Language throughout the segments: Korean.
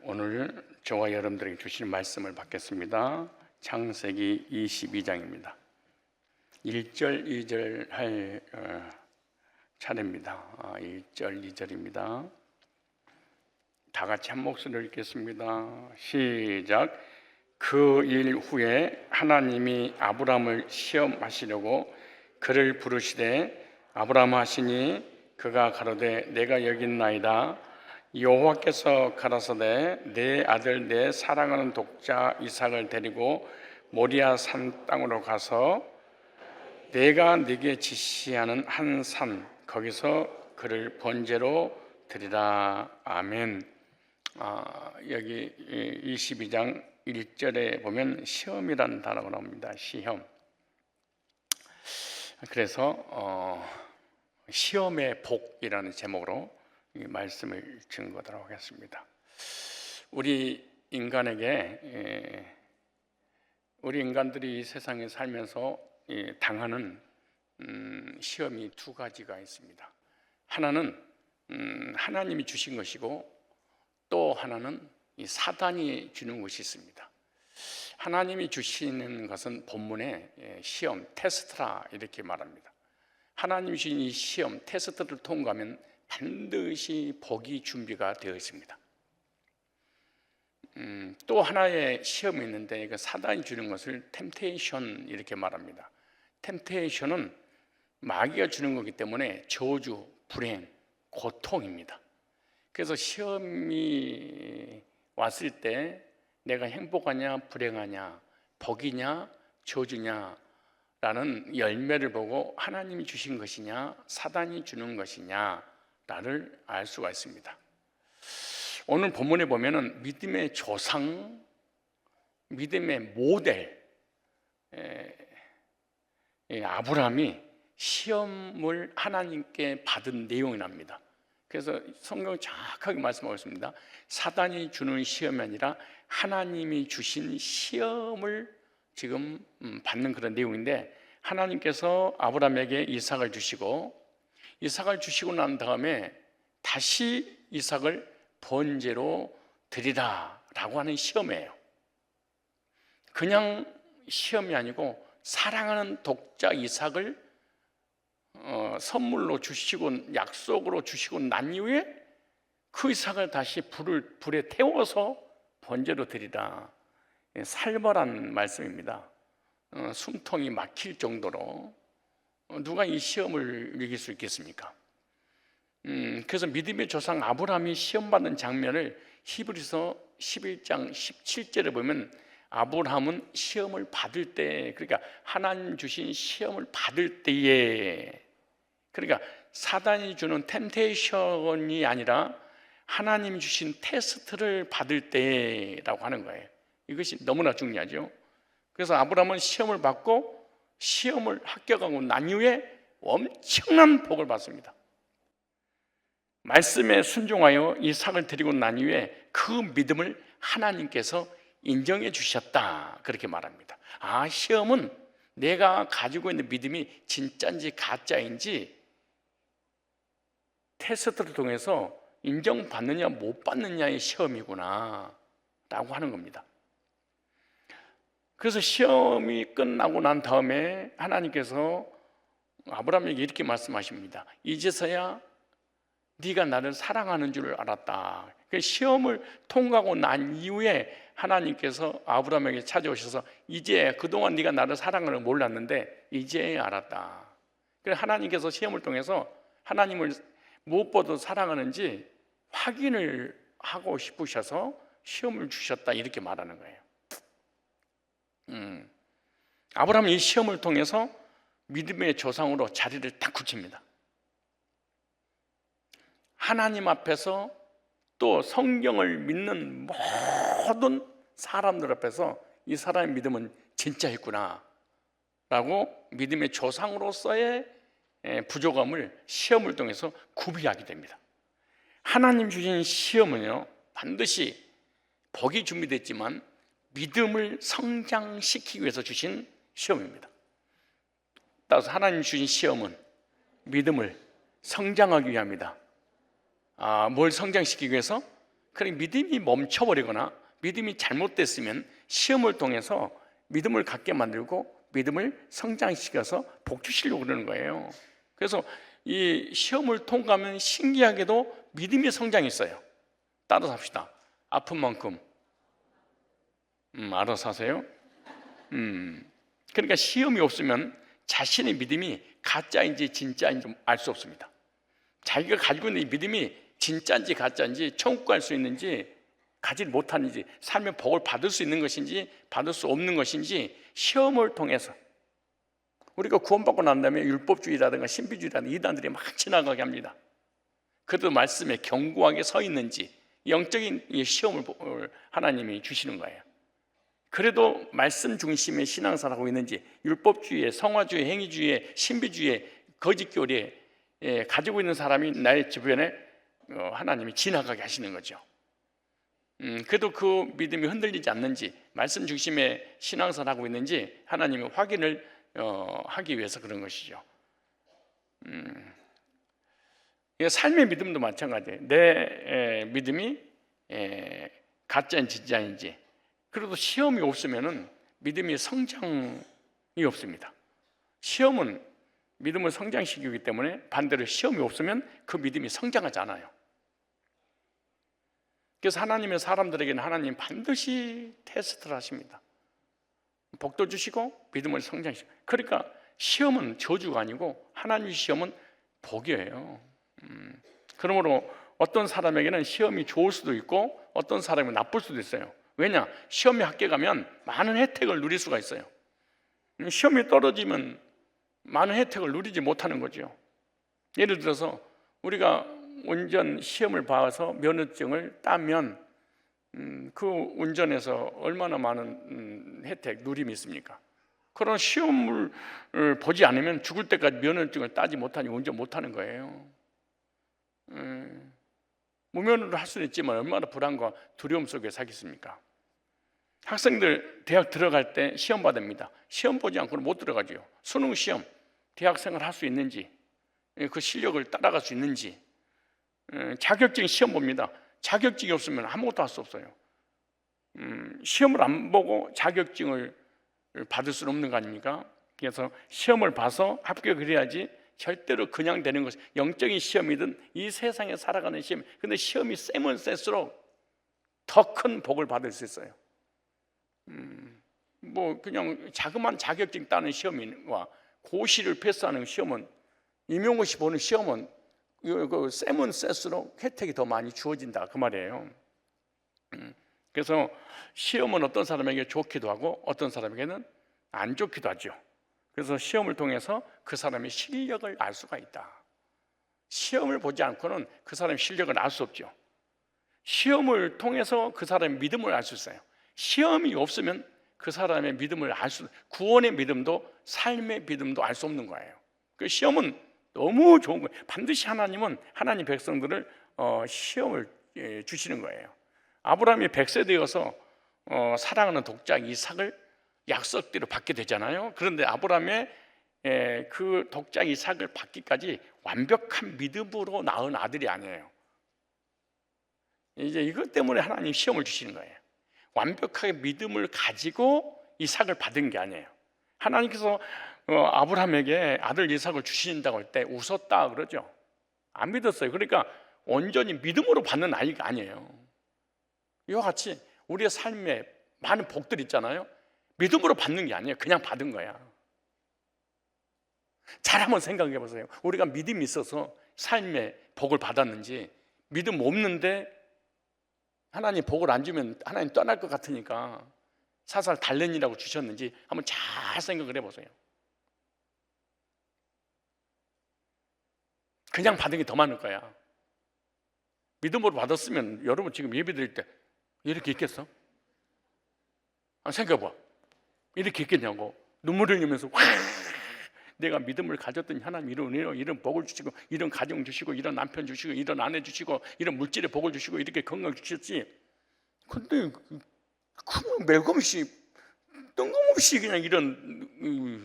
오늘 저와 여러분들에게 주신 말씀을 받겠습니다. 창세기 22장입니다. 1절, 2절 할 차례입니다. 1절, 2절입니다. 다 같이 한 목소리로 읽겠습니다. 시작. 그 일 후에 하나님이 아브람을 시험하시려고 그를 부르시되 아브람 하시니 그가 가로되 내가 여기 있나이다. 여호와께서 가라사대 내 아들 내 사랑하는 독자 이삭을 데리고 모리아 산 땅으로 가서 내가 네게 지시하는 한 산 거기서 그를 번제로 드리라. 아멘. 여기 22장 1절에 보면 시험이라는 단어가 나옵니다. 시험. 그래서 시험의 복이라는 제목으로 이 말씀을 증거하도록 하겠습니다. 우리 인간들이 이 세상에 살면서 당하는 시험이 두 가지가 있습니다. 하나는 하나님이 주신 것이고 또 하나는 이 사단이 주는 것이 있습니다. 하나님이 주시는 것은 본문에 시험, 테스트라 이렇게 말합니다. 하나님이 주신 이 시험, 테스트를 통과하면 반드시 복이 준비가 되어 있습니다. 또 하나의 시험이 있는데 그 사단이 주는 것을 템테이션 이렇게 말합니다. 템테이션은 마귀가 주는 거기 때문에 저주, 불행, 고통입니다. 그래서 시험이 왔을 때 내가 행복하냐 불행하냐 복이냐 저주냐 라는 열매를 보고 하나님이 주신 것이냐 사단이 주는 것이냐 나를 알 수가 있습니다. 오늘 본문에 보면은 믿음의 조상, 믿음의 모델 아브라함이 시험을 하나님께 받은 내용이 납니다. 그래서 성경은 정확하게 말씀하고 있습니다. 사단이 주는 시험이 아니라 하나님이 주신 시험을 지금 받는 그런 내용인데, 하나님께서 아브라함에게 이삭을 주시고 난 다음에 다시 이삭을 번제로 드리라 라고 하는 시험이에요. 그냥 시험이 아니고 사랑하는 독자 이삭을 선물로 주시고 약속으로 주시고 난 이후에 그 이삭을 다시 불에 태워서 번제로 드리라. 살벌한 말씀입니다. 숨통이 막힐 정도로 누가 이 시험을 이길 수 있겠습니까? 그래서 믿음의 조상 아브라함이 시험받는 장면을 히브리서 11장 17절에 보면 아브라함은 시험을 받을 때, 그러니까 하나님 주신 시험을 받을 때에, 그러니까 사단이 주는 템테이션이 아니라 하나님 주신 테스트를 받을 때라고 하는 거예요. 이것이 너무나 중요하죠. 그래서 아브라함은 시험을 받고 시험을 합격하고 난 이후에 엄청난 복을 받습니다. 말씀에 순종하여 이삭을 드리고 난 이후에 그 믿음을 하나님께서 인정해 주셨다 그렇게 말합니다. 시험은 내가 가지고 있는 믿음이 진짜인지 가짜인지 테스트를 통해서 인정받느냐 못 받느냐의 시험이구나 라고 하는 겁니다. 그래서 시험이 끝나고 난 다음에 하나님께서 아브라함에게 이렇게 말씀하십니다. 이제서야 네가 나를 사랑하는 줄 알았다. 시험을 통과하고 난 이후에 하나님께서 아브라함에게 찾아오셔서 이제 그동안 네가 나를 사랑하는 걸 몰랐는데 이제 알았다. 그래서 하나님께서 시험을 통해서 하나님을 무엇보다 사랑하는지 확인을 하고 싶으셔서 시험을 주셨다 이렇게 말하는 거예요. 아브라함은 이 시험을 통해서 믿음의 조상으로 자리를 딱 굳힙니다. 하나님 앞에서 또 성경을 믿는 모든 사람들 앞에서 이 사람의 믿음은 진짜였구나 라고 믿음의 조상으로서의 부족함을 시험을 통해서 구비하게 됩니다. 하나님 주신 시험은요 반드시 복이 준비됐지만 믿음을 성장시키기 위해서 주신 시험입니다. 따라서 하나님 주신 시험은 믿음을 성장하기 위함이다. 뭘 성장시키기 위해서? 그러니까 믿음이 멈춰버리거나 믿음이 잘못됐으면 시험을 통해서 믿음을 갖게 만들고 믿음을 성장시켜서 복주시려고 그러는 거예요. 그래서 이 시험을 통과하면 신기하게도 믿음의 성장이 있어요. 따라서 합시다. 아픈 만큼 알아서 하세요. 그러니까 시험이 없으면 자신의 믿음이 가짜인지 진짜인지 알 수 없습니다. 자기가 가지고 있는 이 믿음이 진짜인지 가짜인지 천국 갈 수 있는지 가지 못하는지 삶의 복을 받을 수 있는 것인지 받을 수 없는 것인지 시험을 통해서 우리가 구원받고 난 다음에 율법주의라든가 신비주의라든가 이단들이 막 지나가게 합니다. 그래도 말씀에 견고하게 서 있는지 영적인 시험을 하나님이 주시는 거예요. 그래도 말씀 중심의 신앙생활하고 있는지 율법주의에 성화주의, 행위주의에 신비주의에 거짓교리에 가지고 있는 사람이 나의 주변에 하나님이 지나가게 하시는 거죠. 그래도 그 믿음이 흔들리지 않는지 말씀 중심의 신앙생활하고 있는지 하나님이 확인을 하기 위해서 그런 것이죠. 삶의 믿음도 마찬가지예요. 내 믿음이 가짜인지 진짜인지. 그래도 시험이 없으면 믿음이 성장이 없습니다. 시험은 믿음을 성장시키기 때문에 반대로 시험이 없으면 그 믿음이 성장하지 않아요. 그래서 하나님의 사람들에게는 하나님 반드시 테스트를 하십니다. 복도 주시고 믿음을 성장시키고. 그러니까 시험은 저주가 아니고 하나님의 시험은 복이에요. 그러므로 어떤 사람에게는 시험이 좋을 수도 있고 어떤 사람은 나쁠 수도 있어요. 왜냐? 시험에 합격하면 많은 혜택을 누릴 수가 있어요. 시험이 떨어지면 많은 혜택을 누리지 못하는 거죠. 예를 들어서 우리가 운전 시험을 봐서 면허증을 따면 그 운전에서 얼마나 많은 혜택, 누림이 있습니까? 그런 시험을 보지 않으면 죽을 때까지 면허증을 따지 못하니 운전 못하는 거예요. 무면허로 할 수는 있지만 얼마나 불안과 두려움 속에 살겠습니까? 학생들 대학 들어갈 때 시험 받습니다. 시험 보지 않고는 못 들어가죠. 수능 시험, 대학생을 할 수 있는지, 그 실력을 따라갈 수 있는지, 자격증 시험 봅니다. 자격증이 없으면 아무것도 할 수 없어요. 시험을 안 보고 자격증을 받을 수는 없는 거 아닙니까? 그래서 시험을 봐서 합격을 해야지 절대로 그냥 되는 것이 영적인 시험이든 이 세상에 살아가는 시험. 근데 시험이 세면 셀수록 더 큰 복을 받을 수 있어요. 뭐 그냥 자그마한 자격증 따는 시험과 고시를 패스하는 시험은 임용고시 보는 시험은 그 세면 셀수록 혜택이 더 많이 주어진다 그 말이에요. 그래서 시험은 어떤 사람에게 좋기도 하고 어떤 사람에게는 안 좋기도 하죠. 그래서 시험을 통해서 그 사람의 실력을 알 수가 있다. 시험을 보지 않고는 그 사람의 실력을 알 수 없죠. 시험을 통해서 그 사람의 믿음을 알 수 있어요. 시험이 없으면 그 사람의 믿음을 알 수, 구원의 믿음도 삶의 믿음도 알 수 없는 거예요. 그 시험은 너무 좋은 거예요. 반드시 하나님은 하나님 백성들을 시험을 주시는 거예요. 아브라함이 100세 되어서 사랑하는 독자 이삭을 약속대로 받게 되잖아요. 그런데 아브라함의 그 독자 이삭을 받기까지 완벽한 믿음으로 낳은 아들이 아니에요. 이제 이것 때문에 하나님 시험을 주시는 거예요. 완벽하게 믿음을 가지고 이삭을 받은 게 아니에요. 하나님께서 아브라함에게 아들 이삭을 주신다고 할 때 웃었다 그러죠. 안 믿었어요. 그러니까 온전히 믿음으로 받는 아이가 아니에요. 이와 같이 우리의 삶에 많은 복들 있잖아요. 믿음으로 받는 게 아니에요. 그냥 받은 거야. 잘 한번 생각해 보세요. 우리가 믿음이 있어서 삶의 복을 받았는지, 믿음 없는데 하나님 복을 안 주면 하나님 떠날 것 같으니까 사살 달랜이라고 주셨는지 한번 잘 생각을 해보세요. 그냥 받은 게 더 많을 거야. 믿음으로 받았으면 여러분 지금 예배 드릴 때 이렇게 있겠어? 생각해봐. 이렇게 있겠냐고. 눈물을 흘리면서 내가 믿음을 가졌더니 하나님 이런 복을 주시고 이런 가정 주시고 이런 남편 주시고 이런 아내 주시고 이런 물질의 복을 주시고 이렇게 건강 주셨지. 근데 그냥 맥없이 뜬금없이 그냥 이런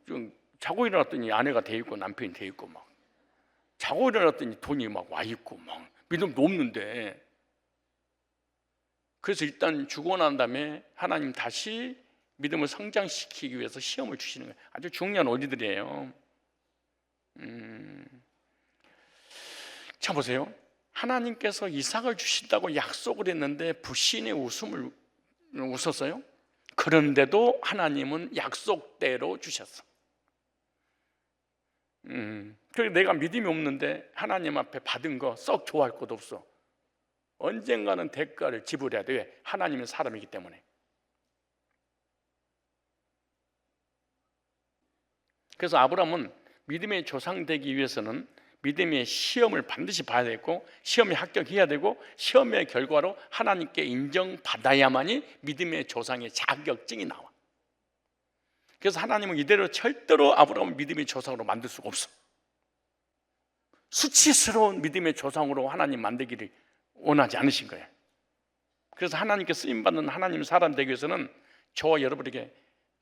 좀 자고 일어났더니 아내가 돼 있고 남편이 돼 있고 막 자고 일어났더니 돈이 막 와 있고 막 믿음도 없는데 그래서 일단 죽고 난 다음에 하나님 다시 믿음을 성장시키기 위해서 시험을 주시는 거예요. 아주 중요한 원리들이에요. 자 보세요. 하나님께서 이삭을 주신다고 약속을 했는데 불신의 웃음을 웃었어요. 그런데도 하나님은 약속대로 주셨어. 그래서 내가 믿음이 없는데 하나님 앞에 받은 거 썩 좋아할 것도 없어. 언젠가는 대가를 지불해야 돼. 왜? 하나님은 사람이기 때문에. 그래서 아브라함은 믿음의 조상 되기 위해서는 믿음의 시험을 반드시 봐야 되고, 시험에 합격해야 되고, 시험의 결과로 하나님께 인정받아야만이 믿음의 조상의 자격증이 나와. 그래서 하나님은 이대로 절대로 아브라함을 믿음의 조상으로 만들 수가 없어. 수치스러운 믿음의 조상으로 하나님 만들기를 원하지 않으신 거예요. 그래서 하나님께 쓰임받는 하나님 사람 되기 위해서는 저와 여러분에게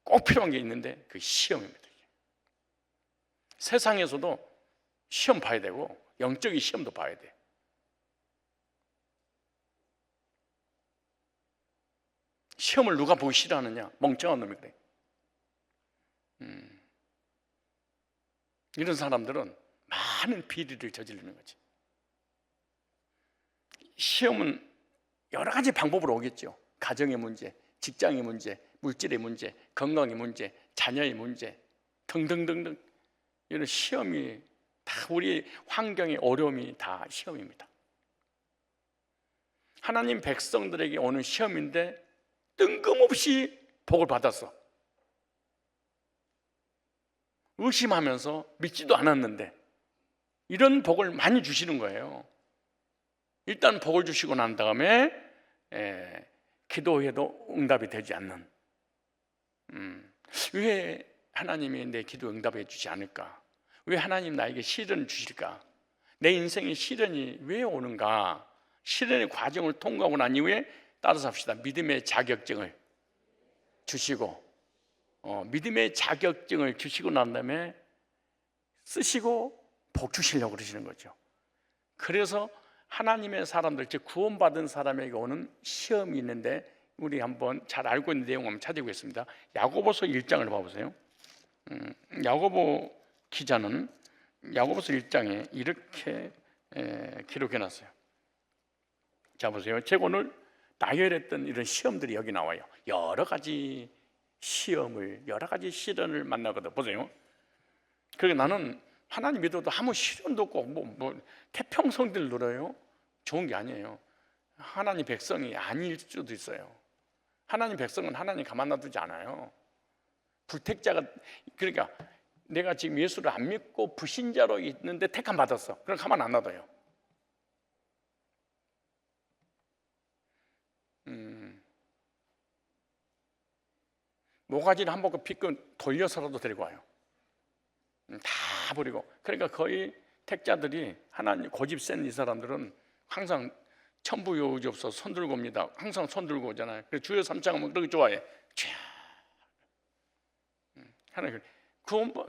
꼭 필요한 게 있는데 그 시험입니다. 세상에서도 시험 봐야 되고 영적인 시험도 봐야 돼. 시험을 누가 보기 싫어하느냐? 멍청한 놈이 그래. 이런 사람들은 많은 비리를 저지르는 거지. 시험은 여러 가지 방법으로 오겠죠. 가정의 문제, 직장의 문제, 물질의 문제, 건강의 문제, 자녀의 문제 등등등등. 이런 시험이 다 우리 환경의 어려움이 다 시험입니다. 하나님 백성들에게 오는 시험인데 뜬금없이 복을 받았어. 의심하면서 믿지도 않았는데 이런 복을 많이 주시는 거예요. 일단 복을 주시고 난 다음에 기도해도 응답이 되지 않는, 왜 하나님이 내 기도 응답해 주지 않을까? 왜 하나님 나에게 시련을 주실까? 내 인생에 시련이 왜 오는가? 시련의 과정을 통과하고 난 이후에 따라서 합시다. 믿음의 자격증을 주시고, 믿음의 자격증을 주시고 난 다음에 쓰시고 복 주시려고 그러시는 거죠. 그래서 하나님의 사람들, 즉 구원받은 사람에게 오는 시험이 있는데 우리 한번 잘 알고 있는 내용 한번 찾아보겠습니다. 야고보서 1장을 봐보세요. 야고보 기자는 야고보서 1장에 이렇게 기록해놨어요. 자 보세요. 제가 오늘 나열했던 이런 시험들이 여기 나와요. 여러 가지 시험을, 여러 가지 시련을 만나거든. 보세요. 그러니까 나는 하나님 믿어도 아무 시련도 없고 뭐 태평성들 누려요. 좋은 게 아니에요. 하나님 백성이 아닐 수도 있어요. 하나님 백성은 하나님 가만 놔두지 않아요. 불택자가, 그러니까 내가 지금 예수를 안 믿고 불신자로 있는데 택함 받았어. 그럼 가만 안 놔둬요. 모가지를 한 바퀴 피끈 돌려서라도 데리고 와요. 다 버리고. 그러니까 거의 택자들이, 하나님 고집 센 이 사람들은 항상 천부여우지없어 손 들고 옵니다. 항상 손 들고 오잖아요. 그래서 주여 삼창하면 그렇게 좋아해. 하나님,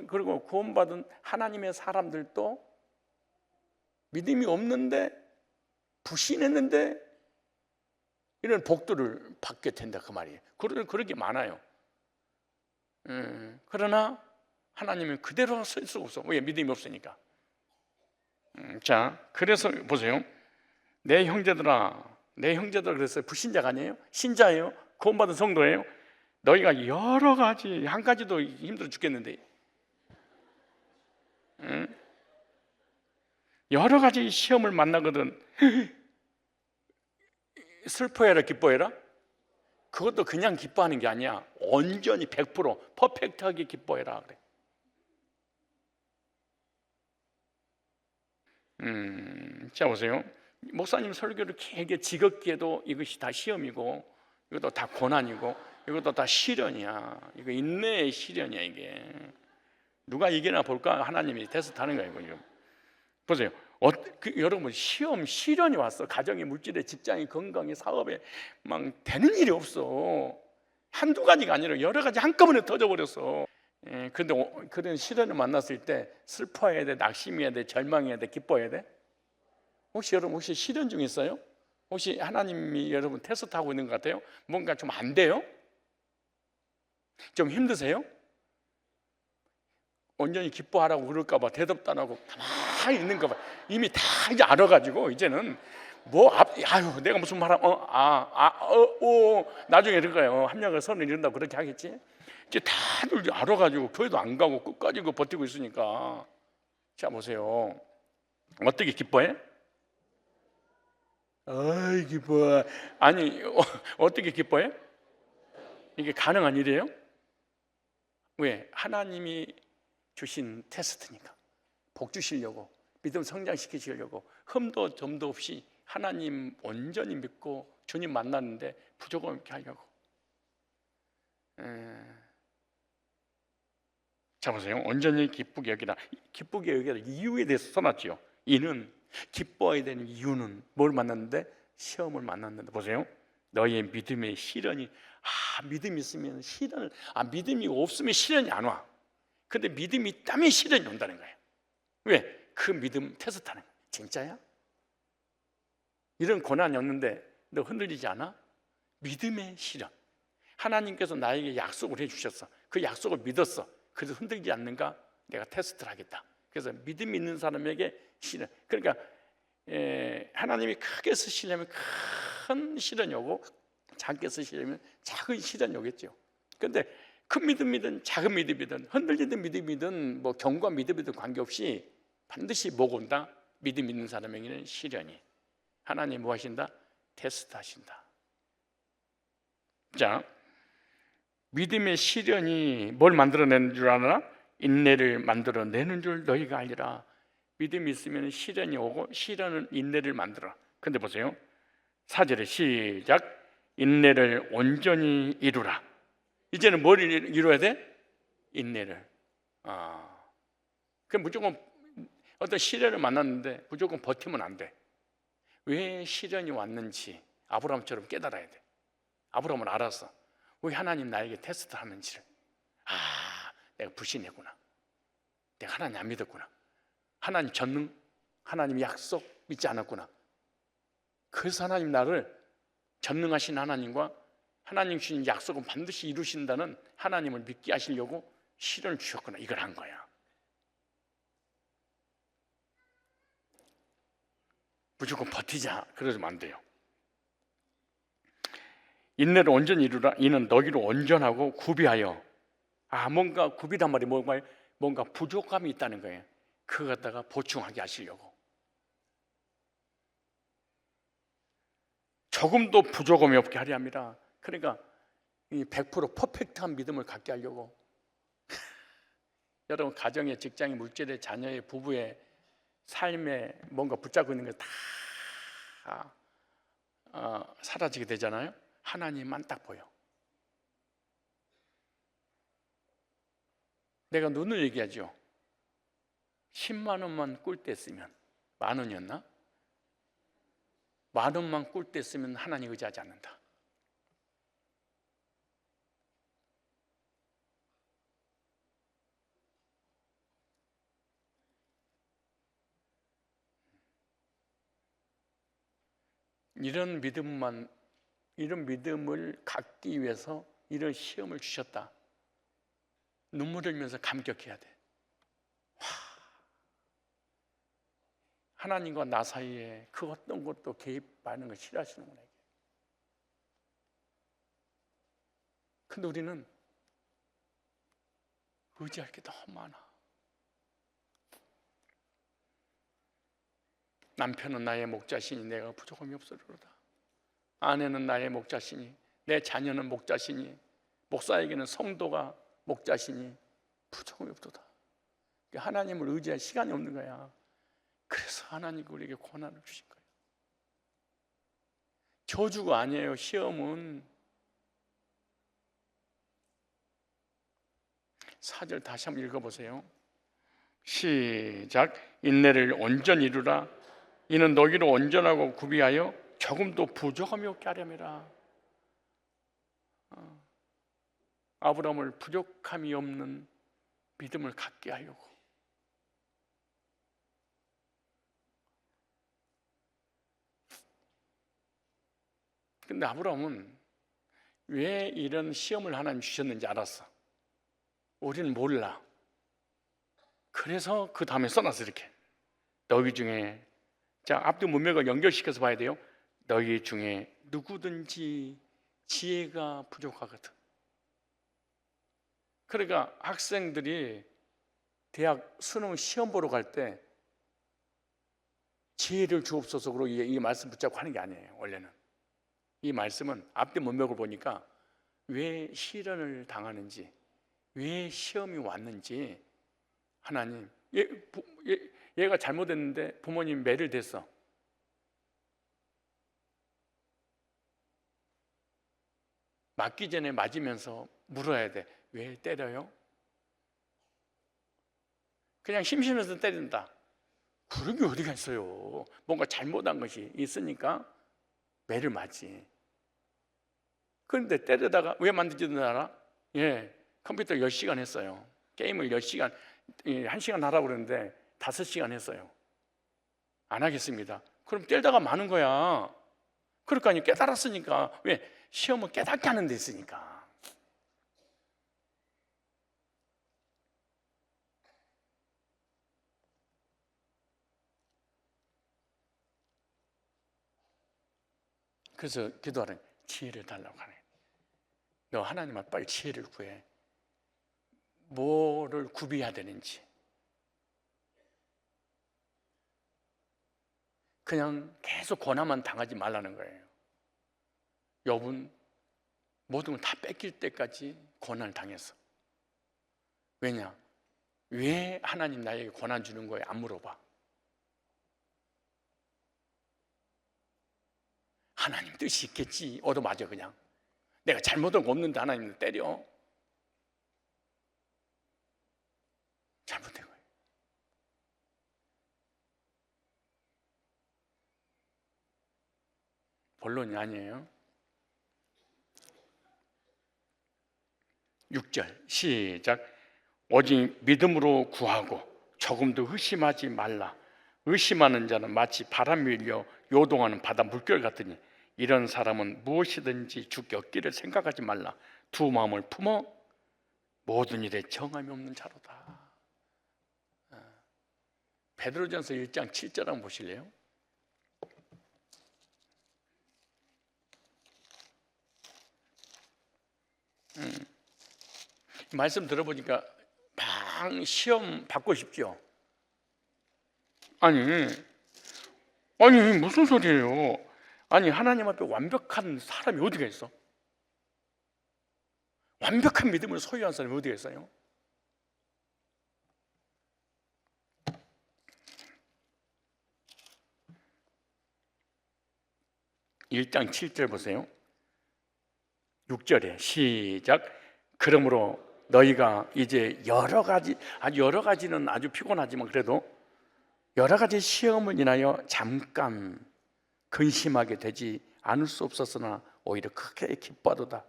그리고 구원받은 하나님의 사람들도 믿음이 없는데 불신했는데 이런 복들을 받게 된다 그 말이에요. 그렇게 많아요. 그러나 하나님은 그대로 쓸 수가 없어. 왜? 믿음이 없으니까. 자, 그래서 보세요. 내 형제들아 그랬어요. 불신자가 아니에요. 신자예요. 구원받은 성도예요. 너희가 여러 가지, 한 가지도 힘들어 죽겠는데 여러 가지 시험을 만나거든. 슬퍼해라 기뻐해라? 그것도 그냥 기뻐하는 게 아니야. 온전히 100% 퍼펙트하게 기뻐해라 그래. 자 보세요. 목사님 설교를 길게 지겹게도 이것이 다 시험이고, 이것도 다 고난이고, 이것도 다 시련이야. 이거 인내의 시련이야. 이게 누가 이기나 볼까? 하나님이 테스트하는 거예요. 이거. 보세요. 여러분 시련이 왔어. 가정에, 물질에, 직장에, 건강에, 사업에 막 되는 일이 없어. 한두 가지가 아니라 여러 가지 한꺼번에 터져버렸어. 그런데 그런 시련을 만났을 때 슬퍼해야 돼, 낙심해야 돼, 절망해야 돼, 기뻐해야 돼? 여러분 혹시 시련 중 있어요? 혹시 하나님이 여러분 테스트하고 있는 것 같아요? 뭔가 좀 안 돼요? 좀 힘드세요? 온전히 기뻐하라고 그럴까 봐 대답도 안 하고 가만히 있는가 봐. 이미 다 이제 알아가지고 이제는 아유 내가 무슨 말하 나중에 이럴 거예요. 합력을 선을 이룬다고 그렇게 하겠지. 이제 다들 알아가지고 교회도 안 가고 끝까지 그 버티고 있으니까. 자 보세요. 어떻게 기뻐해? 아이 기뻐. 아니 어떻게 기뻐해? 이게 가능한 일이에요? 왜? 하나님이 주신 테스트니까. 복 주시려고, 믿음 성장시키시려고 흠도 점도 없이 하나님 온전히 믿고 주님 만났는데 부족함 없게 하려고. 자 보세요. 온전히 기쁘게 여기라. 기쁘게 여기라 이유에 대해서 써놨지요. 이는 기뻐해야 되는 이유는 뭘 만났는데? 시험을 만났는데. 보세요. 너희의 믿음의 시련이 믿음이 있으면 시련을 믿음이 없으면 시련이 안 와. 근데 믿음이 있다면 시련이 온다는 거예요. 왜? 그 믿음 테스트하는 거예요. 진짜야? 이런 고난이 없는데 너 흔들리지 않아? 믿음의 시련. 하나님께서 나에게 약속을 해주셨어. 그 약속을 믿었어. 그래서 흔들리지 않는가? 내가 테스트를 하겠다. 그래서 믿음이 있는 사람에게 시련. 그러니까 하나님이 크게 쓰시려면 큰 시련이 오고 작게 쓰시려면 작은 시련이 오겠죠. 그런데 큰 믿음이든 작은 믿음이든 흔들리는 믿음이든 뭐 경과 믿음이든 관계없이 반드시 뭐가 온다? 믿음 있는 사람에게는 시련이. 하나님 뭐 하신다? 테스트 하신다. 자, 믿음의 시련이 뭘 만들어내는 줄 아나? 인내를 만들어내는 줄 너희가 알리라. 믿음이 있으면 시련이 오고 시련은 인내를 만들어. 근데 보세요. 4절에 시작. 인내를 온전히 이루라. 이제는 뭘 이루어야 돼? 인내를. 그럼 무조건 어떤 시련을 만났는데 무조건 버티면 안 돼. 왜 시련이 왔는지 아브라함처럼 깨달아야 돼. 아브라함은 알았어. 왜 하나님 나에게 테스트를 하는지를. 내가 불신했구나. 내가 하나님 안 믿었구나. 하나님 전능, 하나님 약속 믿지 않았구나. 그래서 하나님 나를 전능하신 하나님과 하나님 주신 약속은 반드시 이루신다는 하나님을 믿게 하시려고 시련을 주셨구나. 이걸 한 거야. 무조건 버티자 그러면 안 돼요. 인내를 온전히 이루라. 이는 너희로 온전하고 구비하여. 뭔가 구비란 말이 뭔가요? 뭔가 부족함이 있다는 거예요. 그거 갖다가 보충하게 하시려고. 조금도 부족함이 없게 하려 합니다. 그러니까 이 100% 퍼펙트한 믿음을 갖게 하려고. 여러분 가정의, 직장의, 물질의, 자녀의, 부부의 삶에 뭔가 붙잡고 있는 게 다 사라지게 되잖아요. 하나님만 딱 보여. 내가 눈을 얘기하죠. 10만 원만 꿀 때 쓰면, 10,000원이었나? 10,000원만 꿀 때 쓰면 하나님 의지하지 않는다. 이런 믿음을 갖기 위해서 이런 시험을 주셨다. 눈물을 흘리면서 감격해야 돼. 하나님과 나 사이에 그 어떤 것도 개입하는 걸 싫어하시는구나. 근데 우리는 의지할 게 너무 많아. 남편은 나의 목자시니 내가 부족함이 없으리로다. 아내는 나의 목자시니, 내 자녀는 목자시니, 목사에게는 성도가 목자시니 부족함이 없도다. 하나님을 의지할 시간이 없는 거야. 그래서 하나님이 우리에게 고난을 주신 거예요. 저주가 아니에요. 시험은. 4절 다시 한번 읽어보세요. 시작. 인내를 온전히 이루라. 이는 너희로 온전하고 구비하여 조금도 부족함이 없게 하려니라. 아브라함을 부족함이 없는 믿음을 갖게 하려고. 근데 아브라함은 왜 이런 시험을 하나님 주셨는지 알았어. 우리는 몰라. 그래서 그 다음에 써놨어. 이렇게 너희 중에, 자, 앞뒤 문맥을 연결시켜서 봐야 돼요. 너희 중에 누구든지 지혜가 부족하거든. 그러니까 학생들이 대학 수능 시험 보러 갈 때 지혜를 주옵소서로 이 말씀 붙잡고 하는 게 아니에요. 원래는 이 말씀은 앞뒤 문맥을 보니까 왜 시련을 당하는지, 왜 시험이 왔는지, 하나님, 얘가 잘못했는데 부모님 매를 댔어. 맞기 전에 맞으면서 물어야 돼. 왜 때려요? 그냥 심심해서 때린다. 그런 게 어디가 있어요. 뭔가 잘못한 것이 있으니까 매를 맞지. 그런데 때리다가 왜 만든지는 알아? 예, 컴퓨터 10시간 했어요. 게임을 10시간, 1시간 하라고 그러는데 5시간 했어요. 안 하겠습니다. 그럼 때리다가 마는 거야. 그러니까 깨달았으니까. 왜? 시험은 깨닫게 하는 데 있으니까. 그래서 기도하는, 지혜를 달라고 하네. 너 하나님한테 빨리 지혜를 구해. 뭐를 구비해야 되는지. 그냥 계속 고난만 당하지 말라는 거예요. 욥은 모든 걸 다 뺏길 때까지 고난을 당했어. 왜냐? 왜 하나님 나에게 고난 주는 거예요? 안 물어봐. 하나님 뜻이 있겠지. 얻어맞아 그냥. 내가 잘못한 거 없는데 하나님을 때려. 잘못된 거예요. 본론이 아니에요. 6절 시작. 오직 믿음으로 구하고 조금도 의심하지 말라. 의심하는 자는 마치 바람이 일려 요동하는 바다 물결 같으니 이런 사람은 무엇이든지 주께 얻기를 생각하지 말라. 두 마음을 품어 모든 일에 정함이 없는 자로다. 베드로전서 1장 7절 한번 보실래요? 말씀 들어보니까 막 시험 받고 싶죠? 아니 무슨 소리예요? 아니 하나님 앞에 완벽한 사람이 어디가 있어? 완벽한 믿음을 소유한 사람이 어디가 있어요? (1장 7절) 보세요. 6절에 시작. 그러므로 너희가 이제 여러 가지는 아주 피곤하지만 그래도 여러 가지 시험을 인하여 잠깐 근심하게 되지 않을 수 없었으나 오히려 크게 기뻐하도다.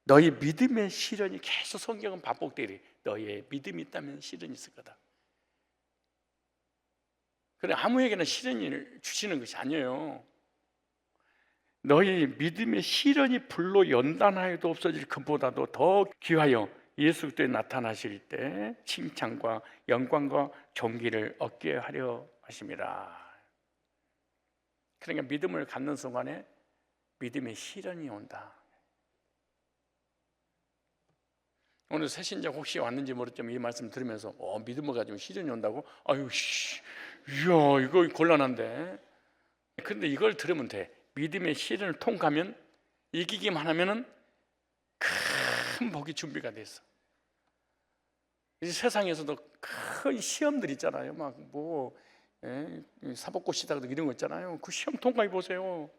너희 믿음의 시련이 계속 성경은 반복되리. 너희의 믿음이 있다면 시련이 있을 거다. 그래 아무에게나 시련을 주시는 것이 아니에요. 너희 믿음의 시련이 불로 연단하여도 없어질 것보다도 더 귀하여 예수 그리스도에 나타나실 때 칭찬과 영광과 존귀를 얻게 하려 하심이라. 그러니까 믿음을 갖는 순간에 믿음의 시련이 온다. 오늘 새신자 혹시 왔는지 모르겠지만 이 말씀 들으면서 믿음을 가지고 시련이 온다고? 이야 이거 곤란한데. 근데 이걸 들으면 돼. 믿음의 시련을 통과하면, 이기기만 하면은 큰 복이 준비가 돼 있어. 이 세상에서도 큰 시험들 있잖아요. 사법고시다 이런 거 있잖아요. 그 시험 통과해 보세요.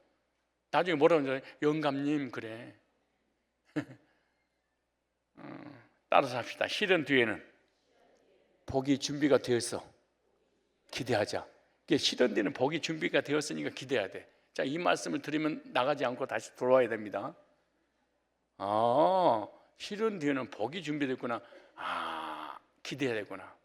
나중에 뭐라고 하잖아요. 영감님 그래. 따라서 합시다. 시련 뒤에는 복이 준비가 되어 있어. 기대하자. 시련 뒤에는 복이 준비가 되었으니까 기대해야 돼. 자, 이 말씀을 들으면 나가지 않고 다시 돌아와야 됩니다. 시련 뒤에는 복이 준비됐구나. 기대해야 되구나.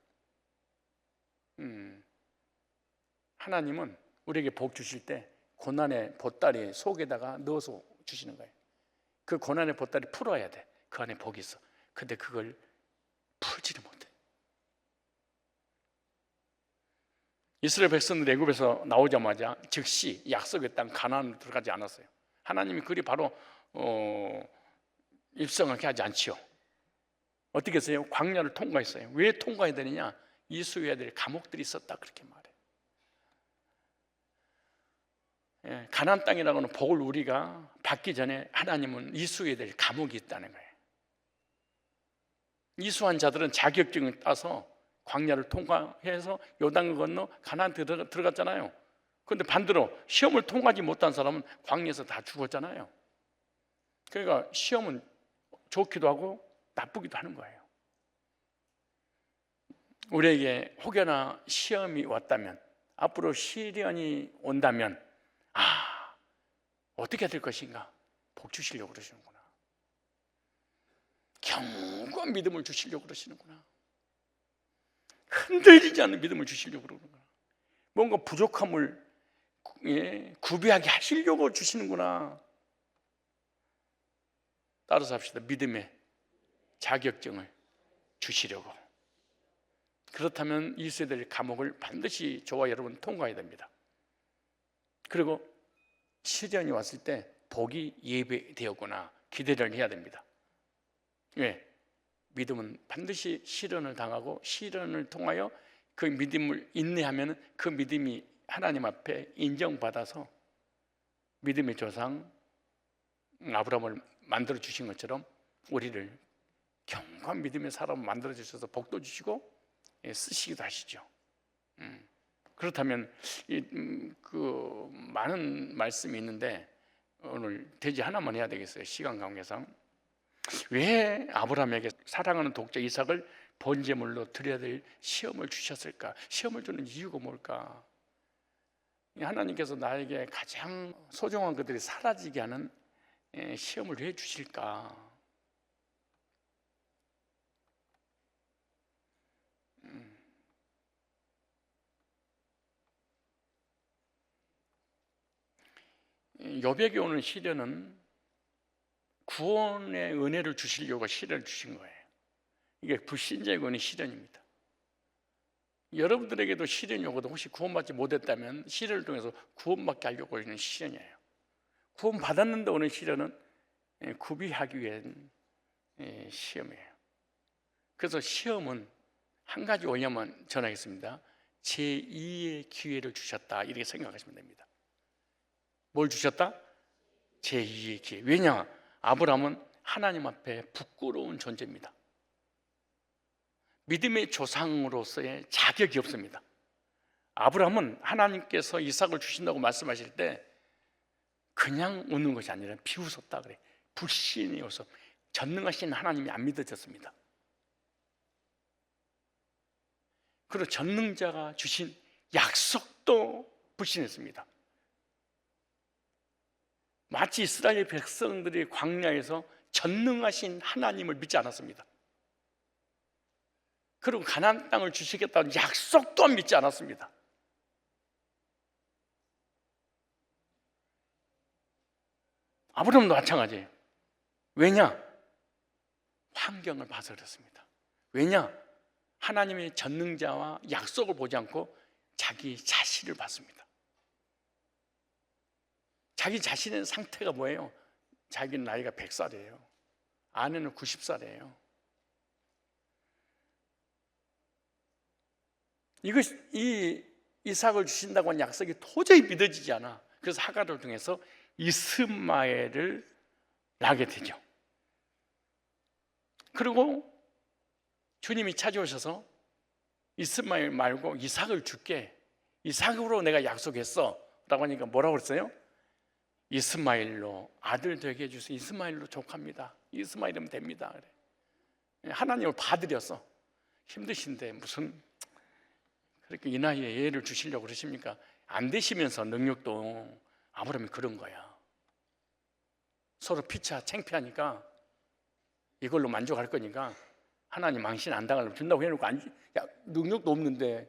하나님은 우리에게 복 주실 때 고난의 보따리 속에다가 넣어서 주시는 거예요. 그 고난의 보따리 풀어야 돼. 그 안에 복이 있어. 근데 그걸 풀지를 못해. 이스라엘 백성들이 애굽에서 나오자마자 즉시 약속의 땅 가나안으로 들어가지 않았어요. 하나님이 그리 바로 입성하게 하지 않지요. 어떻게 했어요? 광야를 통과했어요. 왜 통과해야 되느냐? 이수해야 될 감옥들이 있었다, 그렇게 말해요. 예, 가나안 땅이라고는 복을 우리가 받기 전에 하나님은 이수해야 될 감옥이 있다는 거예요. 이수한 자들은 자격증을 따서 광야를 통과해서 요단을 건너 가나안 들어갔잖아요. 그런데 반대로 시험을 통과하지 못한 사람은 광야에서 다 죽었잖아요. 그러니까 시험은 좋기도 하고 나쁘기도 하는 거예요. 우리에게 혹여나 시험이 왔다면, 앞으로 시련이 온다면, 어떻게 될 것인가? 복 주시려고 그러시는구나. 견고한 믿음을 주시려고 그러시는구나. 흔들리지 않는 믿음을 주시려고 그러는구나. 뭔가 부족함을 구비하게 하시려고 주시는구나. 따라서 합시다. 믿음의 자격증을 주시려고. 그렇다면 이스라엘 감옥을 반드시 저와 여러분 통과해야 됩니다. 그리고 시련이 왔을 때 복이 예배되었구나 기대를 해야 됩니다. 왜? 믿음은 반드시 시련을 당하고 시련을 통하여 그 믿음을 인내하면 그 믿음이 하나님 앞에 인정받아서 믿음의 조상 아브라함을 만들어 주신 것처럼 우리를 견고한 믿음의 사람을 만들어 주셔서 복도 주시고 쓰시기도 하시죠. 그렇다면 그 많은 말씀이 있는데 오늘 대지 하나만 해야 되겠어요. 시간 관계상. 왜 아브라함에게 사랑하는 독자 이삭을 번제물로 드려야 될 시험을 주셨을까? 시험을 주는 이유가 뭘까? 하나님께서 나에게 가장 소중한 것들이 사라지게 하는 시험을 왜 주실까? 욥에게 오는 시련은 구원의 은혜를 주시려고 시련을 주신 거예요. 이게 불신자에게 오는 시련입니다. 여러분들에게도 시련이 오거든. 혹시 구원받지 못했다면 시련을 통해서 구원받게 하려고 하는 시련이에요. 구원받았는데 오는 시련은 구비하기 위한 시험이에요. 그래서 시험은 한 가지 원리만 전하겠습니다. 제2의 기회를 주셨다, 이렇게 생각하시면 됩니다. 뭘 주셨다? 제2의 기회. 왜냐? 아브라함은 하나님 앞에 부끄러운 존재입니다. 믿음의 조상으로서의 자격이 없습니다. 아브라함은 하나님께서 이삭을 주신다고 말씀하실 때 그냥 웃는 것이 아니라 비웃었다 그래. 불신이 없어. 전능하신 하나님이 안 믿어졌습니다. 그리고 전능자가 주신 약속도 불신했습니다. 마치 이스라엘 백성들이 광야에서 전능하신 하나님을 믿지 않았습니다. 그리고 가나안 땅을 주시겠다는 약속 또한 믿지 않았습니다. 아브라함도 마찬가지예요. 왜냐? 환경을 봐서 그렇습니다. 왜냐? 하나님의 전능자와 약속을 보지 않고 자기 자신을 봤습니다. 자기 자신의 상태가 뭐예요? 자기는 나이가 100살이에요. 아내는 90살이에요. 이 이삭을 주신다고 한 약속이 도저히 믿어지지 않아. 그래서 하갈을 통해서 이스마엘을 낳게 되죠. 그리고 주님이 찾아오셔서 이스마엘 말고 이삭을 줄게, 이삭으로 내가 약속했어 라고 하니까 뭐라고 그랬어요? 이스마엘로 아들 되게 해주세요. 이스마엘로 족합니다. 이스마엘이면 됩니다. 그래. 하나님을 봐드렸어. 힘드신데 무슨 그렇게 이 나이에 애를 주시려고 그러십니까? 안 되시면서 능력도. 아브라함이 그런 거야. 서로 피차 창피하니까 이걸로 만족할 거니까 하나님 망신 안 당하려고 준다고 해놓고 능력도 없는데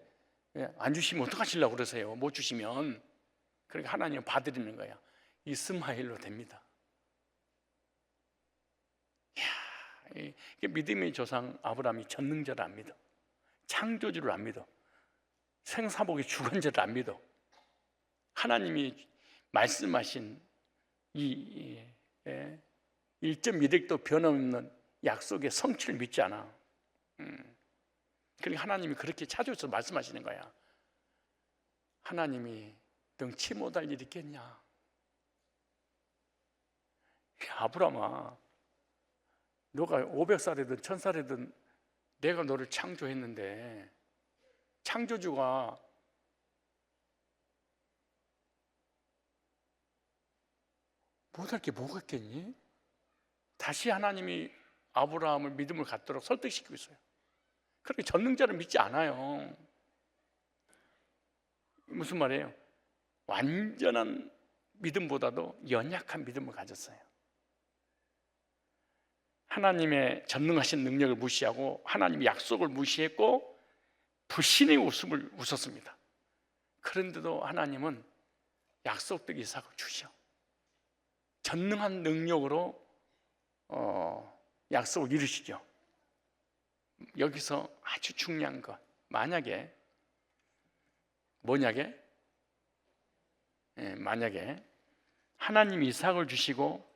안 주시면 어떡하시려고 그러세요? 못 주시면. 그러니까 하나님은 봐드리는 거야. 이스마엘로 됩니다. 이게 믿음의 조상 아브라함이 전능자를 안 믿어, 창조주를 안 믿어, 생사복의 주관자를 안 믿어. 하나님이 말씀하신 이 1.1획도 변함없는 약속의 성취를 믿지 않아. 그러니까 하나님이 그렇게 찾아서 말씀하시는 거야. 하나님이 능치 못할 일이 있겠냐? 야, 아브라함아, 너가 500살이든 1000살이든 내가 너를 창조했는데 창조주가 못할 게 뭐가 있겠니? 다시 하나님이 아브라함을 믿음을 갖도록 설득시키고 있어요. 그렇게 전능자를 믿지 않아요. 무슨 말이에요? 완전한 믿음보다도 연약한 믿음을 가졌어요. 하나님의 전능하신 능력을 무시하고 하나님의 약속을 무시했고 불신의 웃음을 웃었습니다. 그런데도 하나님은 약속된 이삭을 주셔. 전능한 능력으로 약속을 이루시죠. 여기서 아주 중요한 것, 만약에 만약에 하나님이 이삭을 주시고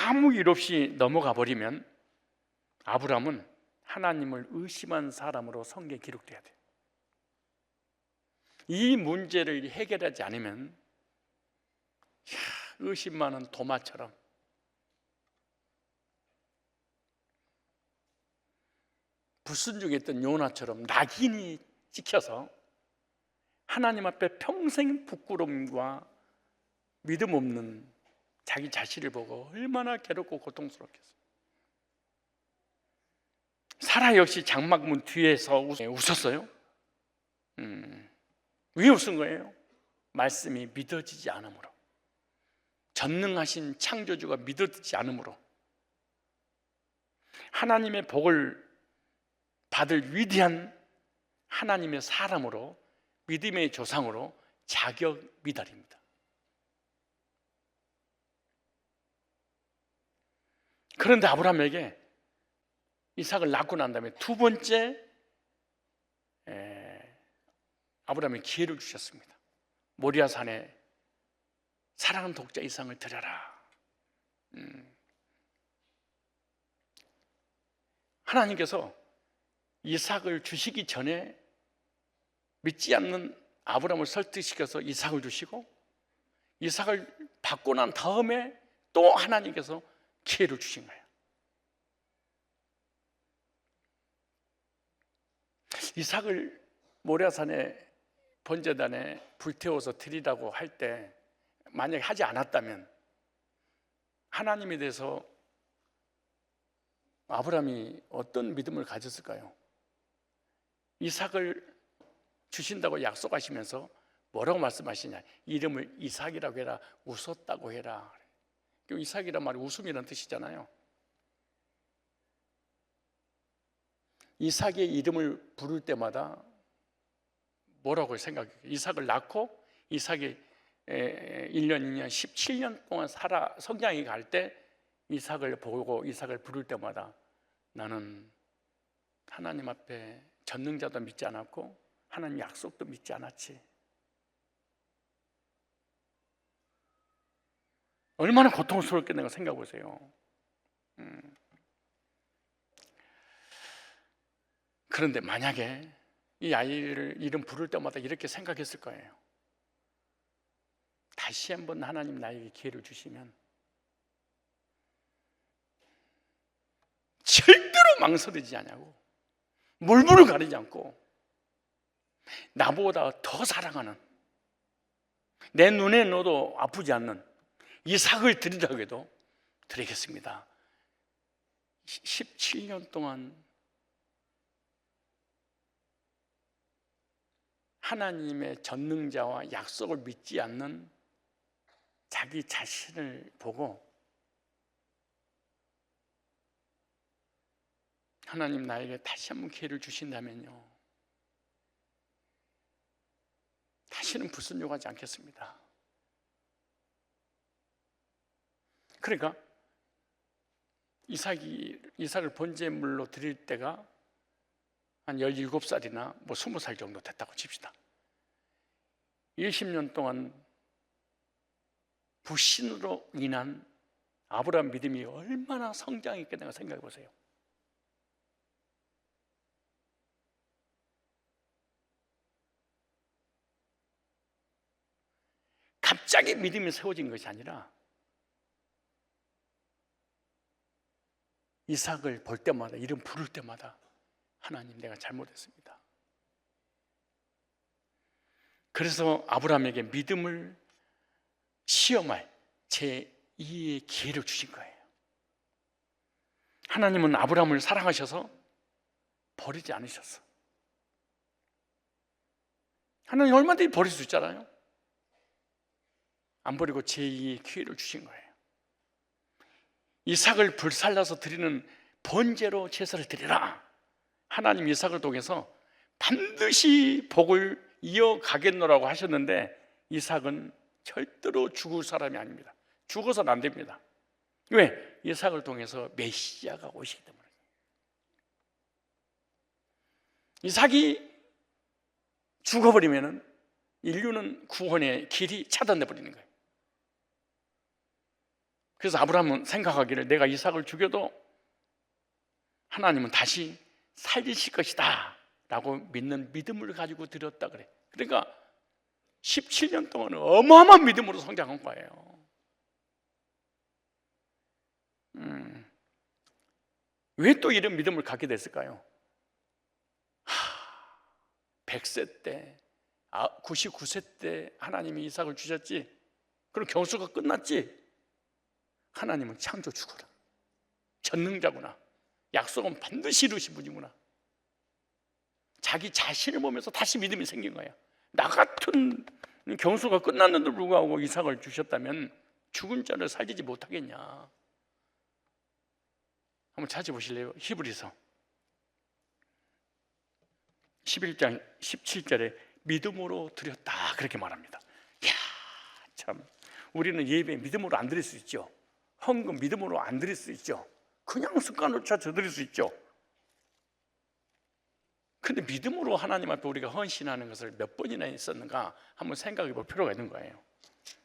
아무 일 없이 넘어가 버리면 아브라함은 하나님을 의심한 사람으로 성경에 기록돼야 돼요. 이 문제를 해결하지 않으면 의심 많은 도마처럼 불순종했던 요나처럼 낙인이 찍혀서 하나님 앞에 평생 부끄러움과 믿음 없는 자기 자신을 보고 얼마나 괴롭고 고통스럽겠어요. 사라 역시 장막문 뒤에서 웃었어요. 왜 웃은 거예요? 말씀이 믿어지지 않으므로, 전능하신 창조주가 믿어지지 않으므로, 하나님의 복을 받을 위대한 하나님의 사람으로, 믿음의 조상으로 자격 미달입니다. 그런데 아브라함에게 이삭을 낳고 난 다음에 두 번째 아브라함이 기회를 주셨습니다. 모리아산에 사랑하는 독자 이삭을 드려라. 하나님께서 이삭을 주시기 전에 믿지 않는 아브라함을 설득시켜서 이삭을 주시고, 이삭을 받고 난 다음에 또 하나님께서 기회를 주신 거예요. 이삭을 모리아산에 번제단에 불태워서 드리라고 할 때 만약에 하지 않았다면 하나님에 대해서 아브라함이 어떤 믿음을 가졌을까요? 이삭을 주신다고 약속하시면서 뭐라고 말씀하시냐? 이름을 이삭이라고 해라, 웃었다고 해라. 이삭이란 말이 웃음이라는 뜻이잖아요. 이삭의 이름을 부를 때마다 뭐라고 생각해요? 이삭을 낳고 이삭이 1년, 2년, 17년 동안 살아 성장해 갈 때 이삭을 보고 이삭을 부를 때마다 나는 하나님 앞에 전능자도 믿지 않았고 하나님 약속도 믿지 않았지. 얼마나 고통스럽겠는가 생각해 보세요. 그런데 만약에 이 아이를 이름 부를 때마다 이렇게 생각했을 거예요. 다시 한번 하나님 나에게 기회를 주시면 절대로 망설이지 않냐고, 물불을 가리지 않고 나보다 더 사랑하는, 내 눈에 넣어도 아프지 않는 이삭을 드리라고 해도 드리겠습니다. 17년 동안 하나님의 전능자와 약속을 믿지 않는 자기 자신을 보고 하나님 나에게 다시 한번 기회를 주신다면요, 다시는 불순종하지 않겠습니다. 그러니까 이삭을 번제물로 드릴 때가 한 17살이나 뭐 20살 정도 됐다고 칩시다. 20년 동안 불신으로 인한 아브라함 믿음이 얼마나 성장했겠는가 생각해 보세요. 갑자기 믿음이 세워진 것이 아니라 이삭을 볼 때마다, 이름 부를 때마다 하나님, 내가 잘못했습니다. 그래서 아브라함에게 믿음을 시험할 제2의 기회를 주신 거예요. 하나님은 아브라함을 사랑하셔서 버리지 않으셨어. 하나님 얼마든지 버릴 수 있잖아요. 안 버리고 제2의 기회를 주신 거예요. 이삭을 불살라서 드리는 번제로 제사를 드리라. 하나님 이삭을 통해서 반드시 복을 이어가겠노라고 하셨는데 이삭은 절대로 죽을 사람이 아닙니다. 죽어서는 안 됩니다. 왜? 이삭을 통해서 메시아가 오시기 때문에. 이삭이 죽어버리면 인류는 구원의 길이 차단돼 버리는 거예요. 그래서 아브라함은 생각하기를 내가 이삭을 죽여도 하나님은 다시 살리실 것이다 라고 믿는 믿음을 가지고 드렸다 그래. 그러니까 17년 동안 어마어마한 믿음으로 성장한 거예요. 왜 또 이런 믿음을 갖게 됐을까요? 100세 때, 99세 때 하나님이 이삭을 주셨지. 그럼 경수가 끝났지. 하나님은 창조주구나, 전능자구나, 약속은 반드시 이루신 분이구나. 자기 자신을 보면서 다시 믿음이 생긴 거야. 나 같은 경수가 끝났는데도 불구하고 이삭을 주셨다면 죽은 자를 살리지 못하겠냐. 한번 찾아보실래요? 히브리서 11장 17절에 믿음으로 드렸다 그렇게 말합니다. 이야, 참, 우리는 예배 믿음으로 안 드릴 수 있죠. 헌금 믿음으로 안 드릴 수 있죠. 그냥 습관으로 쳐 드릴 수 있죠. 근데 믿음으로 하나님 앞에 우리가 헌신하는 것을 몇 번이나 했었는가 한번 생각해 볼 필요가 있는 거예요.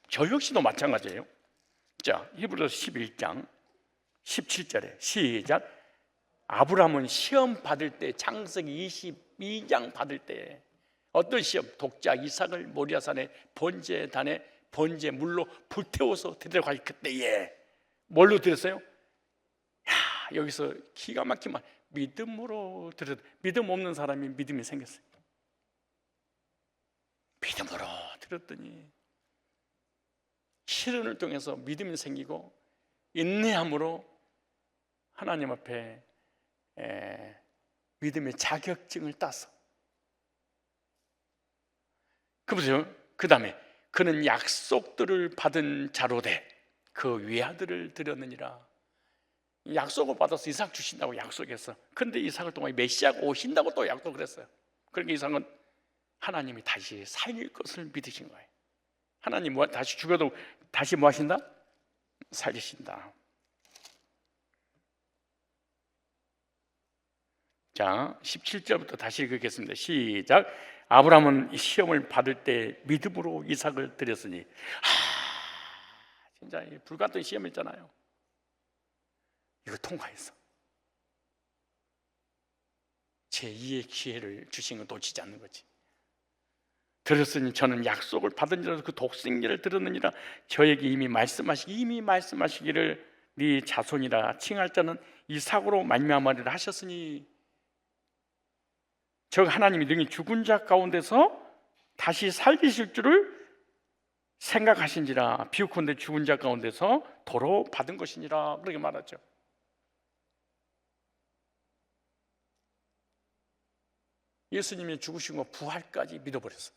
저 역시도 마찬가지예요. 자, 히브리서 11장 17절에 시작. 아브라함은 시험 받을 때, 창세기 22장 받을 때 어떤 시험? 독자 이삭을 모리아산의 번제단에 번제물로 불태워서 드려갈 그때에 뭘로 드렸어요? 야, 여기서 기가 막힌 말, 믿음으로 드렸. 믿음 없는 사람이 믿음이 생겼어요. 믿음으로 드렸더니 시련을 통해서 믿음이 생기고 인내함으로 하나님 앞에 믿음의 자격증을 땄어. 그 보세요. 그 다음에 그는 약속들을 받은 자로 돼 그 외아들을 드렸느니라. 약속을 받아서 이삭 주신다고 약속했어. 그런데 이삭을 통해 메시아가 오신다고 또 약속을 했어요. 그러니까 이삭은 하나님이 다시 살릴 것을 믿으신 거예요. 하나님 다시 죽여도 다시 뭐 하신다? 살리신다. 자, 17절부터 다시 읽겠습니다. 시작. 아브라함은 시험을 받을 때 믿음으로 이삭을 드렸으니, 진짜 불같은 시험이었잖아요. 이거 통과했어. 제2의 기회를 주신 건 놓치지 않는 거지. 들었으니 저는 약속을 받은 자로서 그 독생자를 들었느니라. 저에게 이미 말씀하시기를 네 자손이라 칭할 자는 이삭으로 말미암으리라 하셨으니, 저 하나님이 능히 죽은 자 가운데서 다시 살리실 줄을 생각하신지라. 비유컨대 죽은 자 가운데서 도로 받은 것이니라 그렇게 말하죠. 예수님이 죽으신 거 부활까지 믿어버렸어.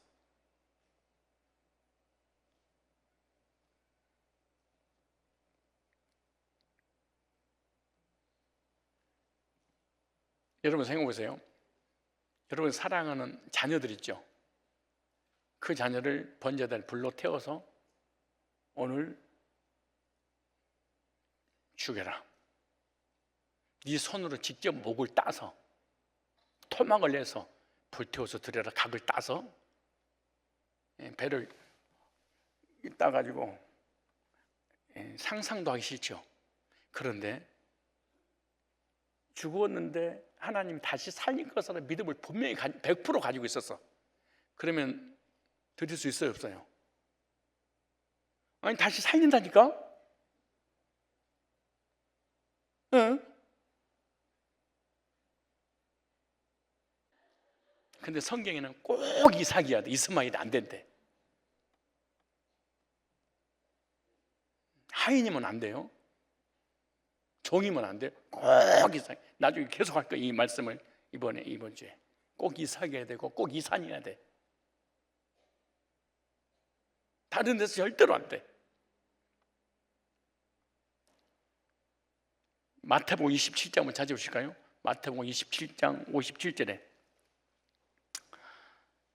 여러분 생각해 보세요. 여러분 사랑하는 자녀들 있죠. 그 자녀를 번제단에 불로 태워서 오늘 죽여라. 네 손으로 직접 목을 따서 토막을 내서 불태워서 드려라. 각을 따서 배를 따가지고, 상상도 하기 싫죠. 그런데 죽었는데 하나님이 다시 살릴 것이라는 믿음을 분명히 100% 가지고 있었어. 그러면 드릴 수 있어요, 없어요? 아니, 다시 살린다니까? 응? 근데 성경에는 꼭 이삭이어야 돼. 이스마엘이 안 된대. 하인이면 안 돼요. 종이면 안 돼요. 꼭 이삭. 나중에 계속 할 거야, 이 말씀을. 이번 주에 꼭 이삭이어야 되고 꼭 이산이어야 돼. 다른 데서 절대로 안 돼. 마태복음 27장 한번 찾아보실까요? 마태복음 27장 57절에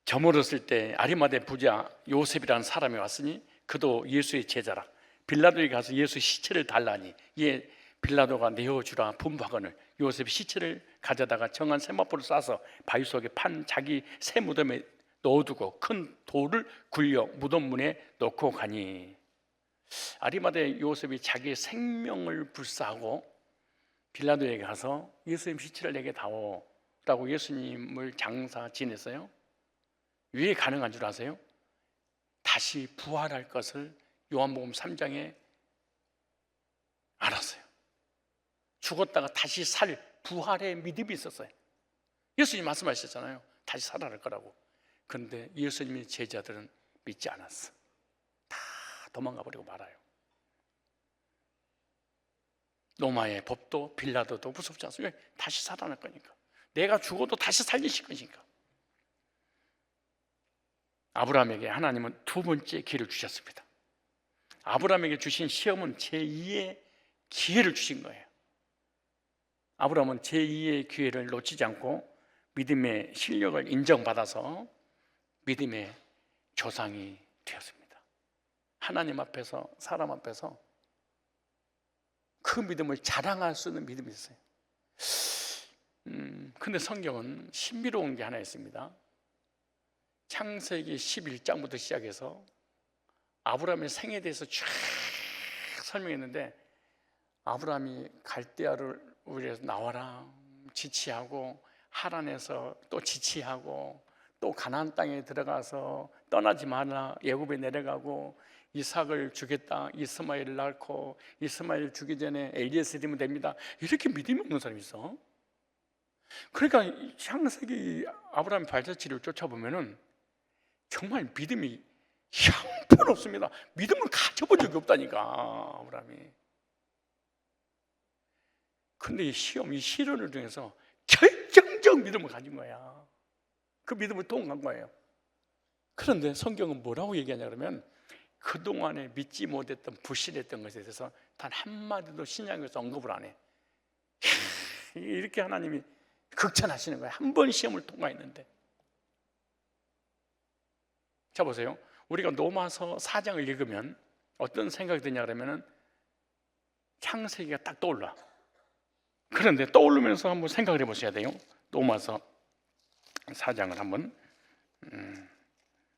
저물었을 때 아리마대 부자 요셉이라는 사람이 왔으니 그도 예수의 제자라. 빌라도에 가서 예수 시체를 달라니 이에 빌라도가 내어주라 분부하거늘 요셉이 시체를 가져다가 정한 세마포를 싸서 바위 속에 판 자기 새 무덤에 넣어두고 큰 돌을 굴려 무덤 문에 놓고 가니, 아리마대 요셉이 자기의 생명을 불사하고 빌라도에 가서 예수님 시체를 내게 다오라고 예수님을 장사 지냈어요. 왜 가능한 줄 아세요? 다시 부활할 것을 요한복음 3장에 알았어요. 죽었다가 다시 살 부활의 믿음이 있었어요. 예수님 말씀하셨잖아요. 다시 살아날 거라고. 그런데 예수님의 제자들은 믿지 않았어. 다 도망가 버리고 말아요. 로마의 법도 빌라도도 무섭지 않습니까? 다시 살아날 거니까. 내가 죽어도 다시 살리실 것이니까. 아브라함에게 하나님은 두 번째 기회를 주셨습니다. 아브라함에게 주신 시험은 제2의 기회를 주신 거예요. 아브라함은 제2의 기회를 놓치지 않고 믿음의 실력을 인정받아서 믿음의 조상이 되었습니다. 하나님 앞에서, 사람 앞에서 그 믿음을 자랑할 수 있는 믿음이 있어요. 근데 성경은 신비로운 게 하나 있습니다. 창세기 11장부터 시작해서 아브라함의 생에 대해서 쫙 설명했는데, 아브라함이 갈대아를 우리에서 나와라 지치하고, 하란에서 또 지치하고, 또 가나안 땅에 들어가서 떠나지 마라 애굽에 내려가고, 이삭을 주겠다, 이스마엘을 낳고 이스마엘 주기 전에 엘리에셀이면 됩니다. 이렇게 믿음이 없는 사람이 있어. 그러니까 창세기 아브라함의 발자취를 쫓아보면은 정말 믿음이 형편없습니다. 믿음을 가져본 적이 없다니까, 아브라함이. 근데 이 시험, 이 시련을 통해서 결정적 믿음을 가진 거야. 그 믿음을 통한 거예요. 그런데 성경은 뭐라고 얘기하냐 그러면, 그동안에 믿지 못했던 불신했던 것에 대해서 단 한마디도 신약에서 언급을 안 해. 이렇게 하나님이 극찬하시는 거예요. 한 번 시험을 통과했는데. 자, 보세요. 우리가 로마서 4장을 읽으면 어떤 생각이 드냐 그러면은 창세기가 딱 떠올라. 그런데 떠오르면서 한번 생각을 해보셔야 돼요. 로마서 4장을 한번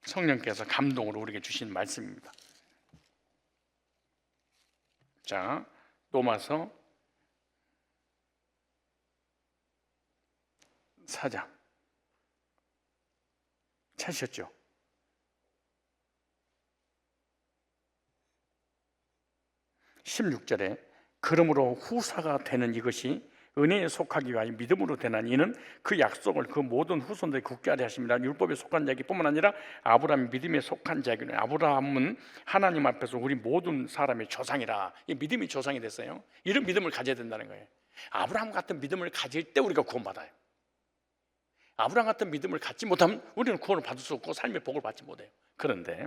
성령께서 감동으로 우리에게 주신 말씀입니다. 자, 로마서 4장 찾으셨죠? 16절에 그러므로 후사가 되는 이것이 은혜에 속하기 위하여 믿음으로 되나니 이는 그 약속을 그 모든 후손들이 굳게 하려 하십니다. 율법에 속한 자이뿐만 아니라 아브라함이 믿음에 속한 자이거든요. 아브라함은 하나님 앞에서 우리 모든 사람의 조상이라. 이 믿음이 조상이 됐어요. 이런 믿음을 가져야 된다는 거예요. 아브라함 같은 믿음을 가질 때 우리가 구원받아요. 아브라함 같은 믿음을 갖지 못하면 우리는 구원을 받을 수 없고 삶의 복을 받지 못해요. 그런데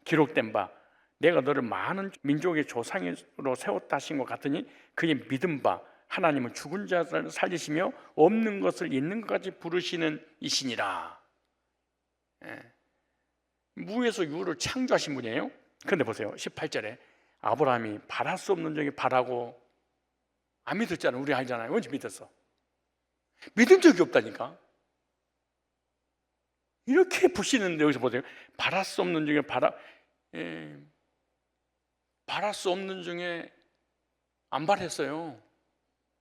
기록된 바 내가 너를 많은 민족의 조상으로 세웠다 하신 것 같으니 그의 믿음 바 하나님은 죽은 자를 살리시며 없는 것을 있는 것까지 부르시는 이시니라. 무에서 유를 창조하신 분이에요. 그런데 보세요, 18절에 아브라함이 바랄 수 없는 중에 바라고 안 믿었잖아요. 우리 알잖아요. 언제 믿었어? 믿은 적이 없다니까. 이렇게 부시는데 여기서 보세요. 바랄 수 없는 중에 바랄 수 없는 중에 안 바랬어요.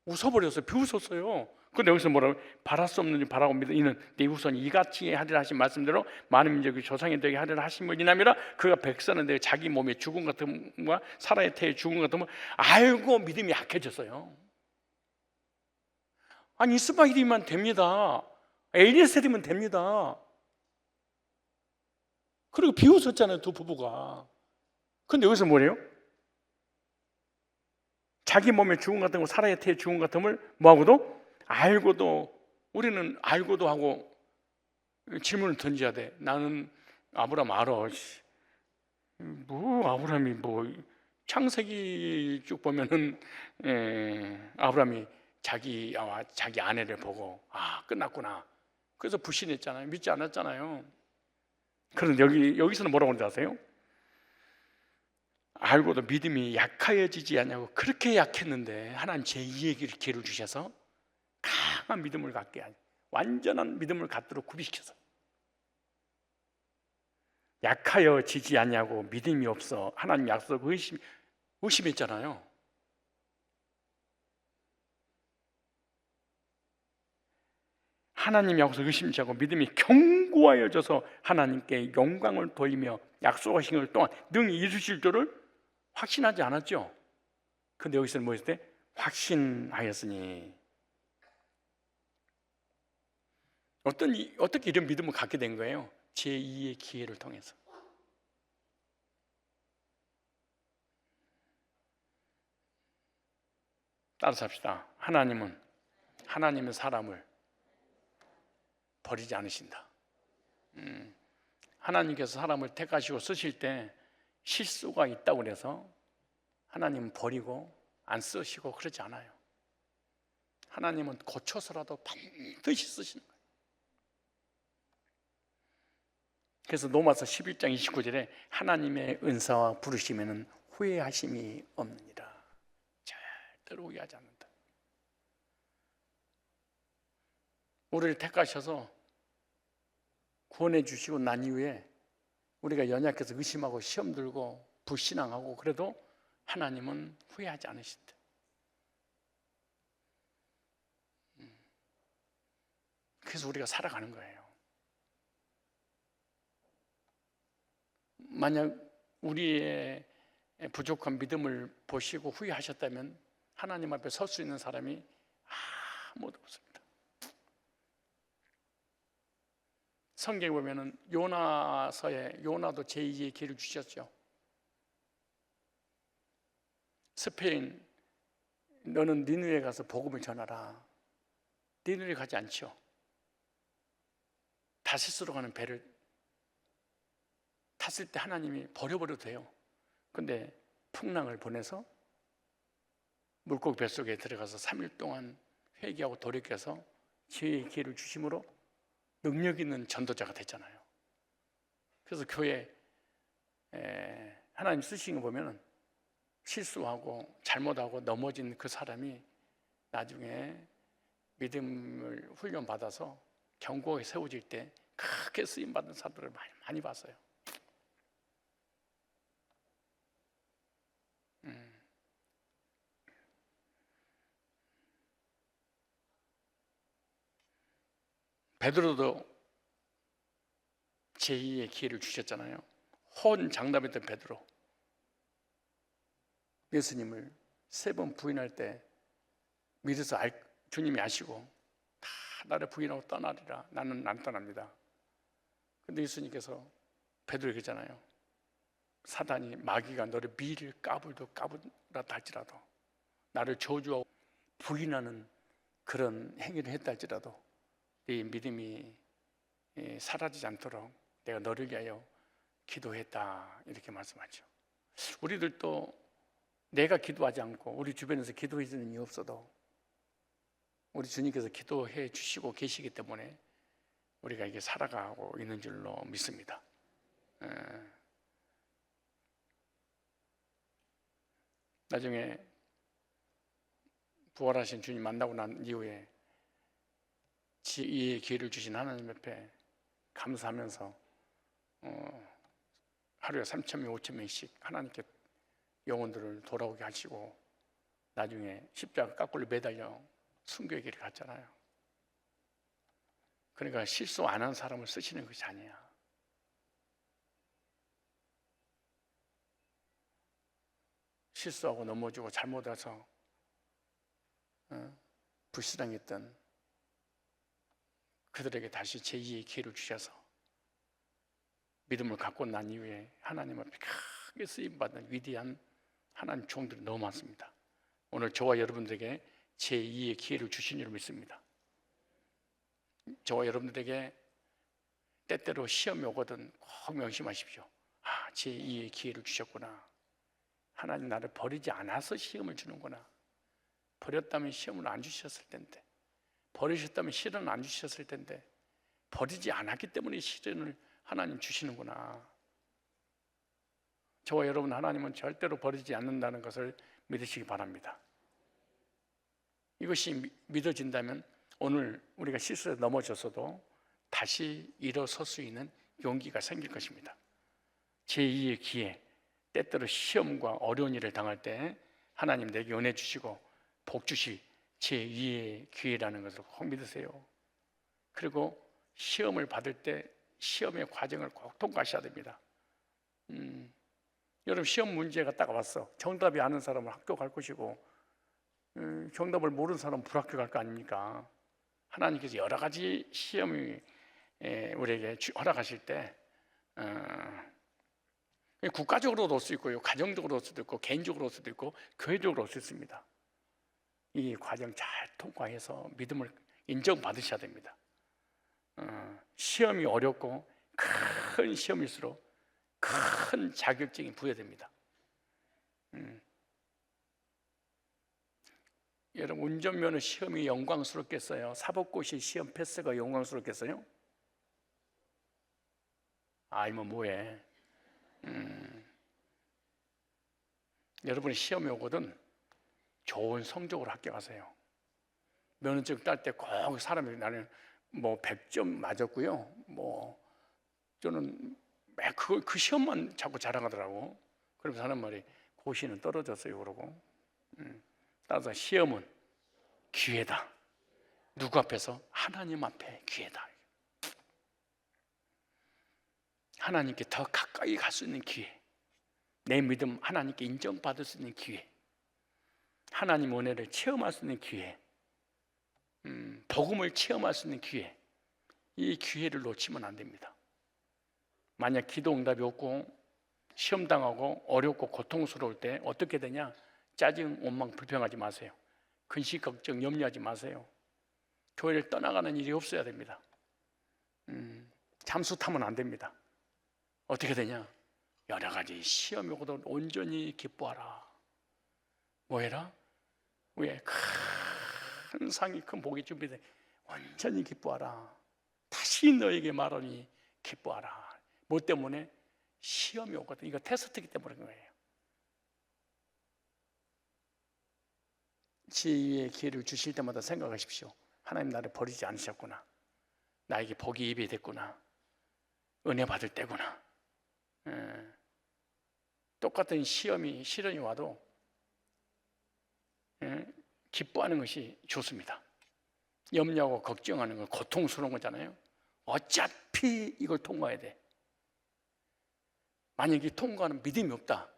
웃어버렸어요. 비웃었어요. 근데 여기서 뭐라고? 바랄 수 없는 줄 바라고 믿어 이는 내 후손이 이같이 하리라 하신 말씀대로 많은 민족이 조상이 되게 하리라 하심을 인함이라. 그가 백성은 되게 자기 몸의 죽음 같음과 사라의 태의 죽음 같음을 알고 믿음이 약해졌어요. 아니 이스마엘이면 됩니다. 엘리에셀이면 됩니다. 그리고 비웃었잖아요, 두 부부가. 근데 여기서 뭐래요? 자기 몸의 죽음 같은 거, 사라의 태의 죽음 같음을 뭐하고도? 알고도. 우리는 알고도 하고 질문을 던져야 돼. 나는 아브라함 알아. 뭐 아브라함이 뭐 창세기 쭉 보면은 아브라함이 자기 아내를 보고 끝났구나. 그래서 불신했잖아요. 믿지 않았잖아요. 그런데 여기서는 뭐라고 하는지 아세요? 알고도 믿음이 약하여지지 않냐고. 그렇게 약했는데 하나님 제2의 기회를 주셔서 강한 믿음을 갖게 하니, 완전한 믿음을 갖도록 구비시켜서. 약하여지지 않냐고 믿음이 없어 하나님 약속 의심했잖아요. 하나님 약속 의심치 않고 믿음이 견고하여져서 하나님께 영광을 돌리며 약속하신 것 동안 능히 이루실 줄을 확신하지 않았죠. 근데 여기서는 뭐 했을 때? 확신하였으니. 어떻게 이런 믿음을 갖게 된 거예요? 제2의 기회를 통해서. 따라서 합시다. 하나님은 사람을 버리지 않으신다. 하나님께서 사람을 택하시고 쓰실 때 실수가 있다고 해서 하나님은 버리고 안 쓰시고 그러지 않아요. 하나님은 고쳐서라도 반드시 쓰시는 거예요. 그래서 로마서 11장 29절에 하나님의 은사와 부르심에는 후회하심이 없느니라. 절대로 후회하지 않는다. 우리를 택하셔서 구원해 주시고 난 이후에 우리가 연약해서 의심하고 시험 들고 불신앙하고 그래도 하나님은 후회하지 않으신다. 그래서 우리가 살아가는 거예요. 만약 우리의 부족한 믿음을 보시고 후회하셨다면 하나님 앞에 설 수 있는 사람이 아무도 없습니다. 성경에 보면은 요나서에 요나도 제2의 기회를 주셨죠. 스페인, 너는 니느웨에 가서 복음을 전하라. 니느웨에 가지 않죠. 다시스로 가는 배를 탔을 때 하나님이 버려버려도 돼요. 근데 풍랑을 보내서 물고기 뱃속에 들어가서 3일 동안 회개하고 돌이켜서 지혜의 기회를 주심으로 능력 있는 전도자가 됐잖아요. 그래서 교회 하나님 쓰신 거 보면은 실수하고 잘못하고 넘어진 그 사람이 나중에 믿음을 훈련받아서 견고하게 세워질 때 크게 쓰임받은 사람들을 많이 봤어요. 베드로도 제2의 기회를 주셨잖아요. 혼 장담했던 베드로, 예수님을 3번 부인할 때 믿어서 주님이 아시고 다 나를 부인하고 떠나리라. 나는 안 떠납니다. 근데 예수님께서 베드로에게 그러잖아요. 사단이 마귀가 너를 미를 까불라 할지라도 나를 저주하고 부인하는 그런 행위를 했다 할지라도 네 믿음이 사라지지 않도록 내가 너를 위하여 기도했다, 이렇게 말씀하죠. 우리들도 내가 기도하지 않고 우리 주변에서 기도해 주는 이유 없어도 우리 주님께서 기도해 주시고 계시기 때문에 우리가 이게 살아가고 있는 줄로 믿습니다. 나중에 부활하신 주님 만나고 난 이후에 이 기회를 주신 하나님 옆에 감사하면서 하루에 3,000명, 5,000명씩 하나님께 영혼들을 돌아오게 하시고 나중에 십자가 깎고를 매달려 순교의 길을 갔잖아요. 그러니까 실수 안 한 사람을 쓰시는 것이 아니야. 실수하고 넘어지고 잘못해서 불신앙했던 그들에게 다시 제2의 기회를 주셔서 믿음을 갖고 난 이후에 하나님 앞에 크게 쓰임받은 위대한 하나님 종들이 너무 많습니다. 오늘 저와 여러분들에게 제2의 기회를 주신 줄 믿습니다. 저와 여러분들에게 때때로 시험이 오거든 꼭 명심하십시오. 제2의 기회를 주셨구나. 하나님 나를 버리지 않아서 시험을 주는구나. 버렸다면 시험을 안 주셨을 텐데, 버리셨다면 시련을 안 주셨을 텐데, 버리지 않았기 때문에 시련을 하나님 주시는구나. 저와 여러분, 하나님은 절대로 버리지 않는다는 것을 믿으시기 바랍니다. 이것이 믿어진다면 오늘 우리가 실수에 넘어졌어도 다시 일어설 수 있는 용기가 생길 것입니다. 제2의 기회, 때때로 시험과 어려운 일을 당할 때 하나님 내게 은혜 주시고 복 주실 제2의 기회라는 것을 꼭 믿으세요. 그리고 시험을 받을 때 시험의 과정을 꼭 통과하셔야 됩니다. 여러분, 시험 문제가 딱 왔어. 정답이 아는 사람은 학교 갈 것이고 정답을 모르는 사람은 불학교 갈 거 아닙니까? 하나님께서 여러 가지 시험이 우리에게 허락하실 때 국가적으로도 올 수 있고요, 가정적으로 올 수도 있고, 개인적으로 올 수도 있고, 교회적으로 올 수 있습니다. 이 과정 잘 통과해서 믿음을 인정받으셔야 됩니다. 시험이 어렵고 큰 시험일수록 큰 자격증이 부여됩니다. 여러분, 운전면허 시험이 영광스럽겠어요? 사법고시 시험 패스가 영광스럽겠어요? 아니면 뭐해? 여러분이 시험에 오거든 좋은 성적으로 합격하세요. 면허증 딸 때 꼭 사람이 나는 뭐 100점 맞았고요. 뭐 저는 그 시험만 자꾸 자랑하더라고. 그러면서 하는 말이 고시는 떨어졌어요 그러고. 따라서 시험은 기회다. 누구 앞에서? 하나님 앞에 기회다. 하나님께 더 가까이 갈 수 있는 기회, 내 믿음 하나님께 인정받을 수 있는 기회, 하나님 은혜를 체험할 수 있는 기회, 복음을 체험할 수 있는 기회, 이 기회를 놓치면 안 됩니다. 만약 기도 응답이 없고 시험당하고 어렵고 고통스러울 때 어떻게 되냐? 짜증, 원망, 불평하지 마세요. 근심, 걱정, 염려하지 마세요. 교회를 떠나가는 일이 없어야 됩니다. 잠수 타면 안 됩니다. 어떻게 되냐? 여러 가지 시험이 오고도 온전히 기뻐하라. 뭐해라? 위에 큰 상이 큰 복이 준비돼. 온전히 기뻐하라. 다시 너에게 말하니 기뻐하라. 뭐 때문에? 시험이 오거든. 이거 테스트이기 때문에 그런 거예요. 제2의 기회를 주실 때마다 생각하십시오. 하나님 나를 버리지 않으셨구나. 나에게 복이 예비됐구나. 은혜 받을 때구나. 똑같은 시련이 와도 기뻐하는 것이 좋습니다. 염려하고 걱정하는 건 고통스러운 거잖아요. 어차피 이걸 통과해야 돼. 만약에 통과하는 믿음이 없다.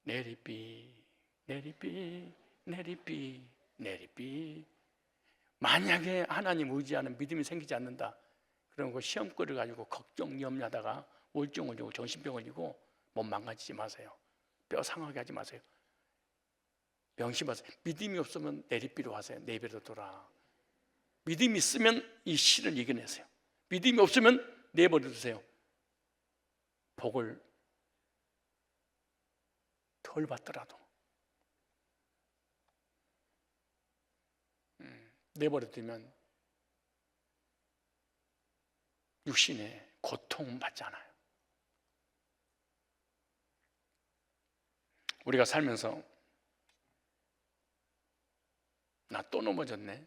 내리비 만약에 하나님 의지하는 믿음이 생기지 않는다. 그런 거 시험거리를 가지고 걱정, 염려하다가 우울증 걸리고 정신병 걸리고 몸 망가지지 마세요. 뼈 상하게 하지 마세요. 명심하세요. 믿음이 없으면 내리비로 하세요. 내비로 돌아. 믿음이 있으면 이 시를 이겨내세요. 믿음이 없으면 내버려 두세요. 복을 덜 받더라도 내버려 두면 육신에 고통 받지 않아요. 우리가 살면서 나 또 넘어졌네,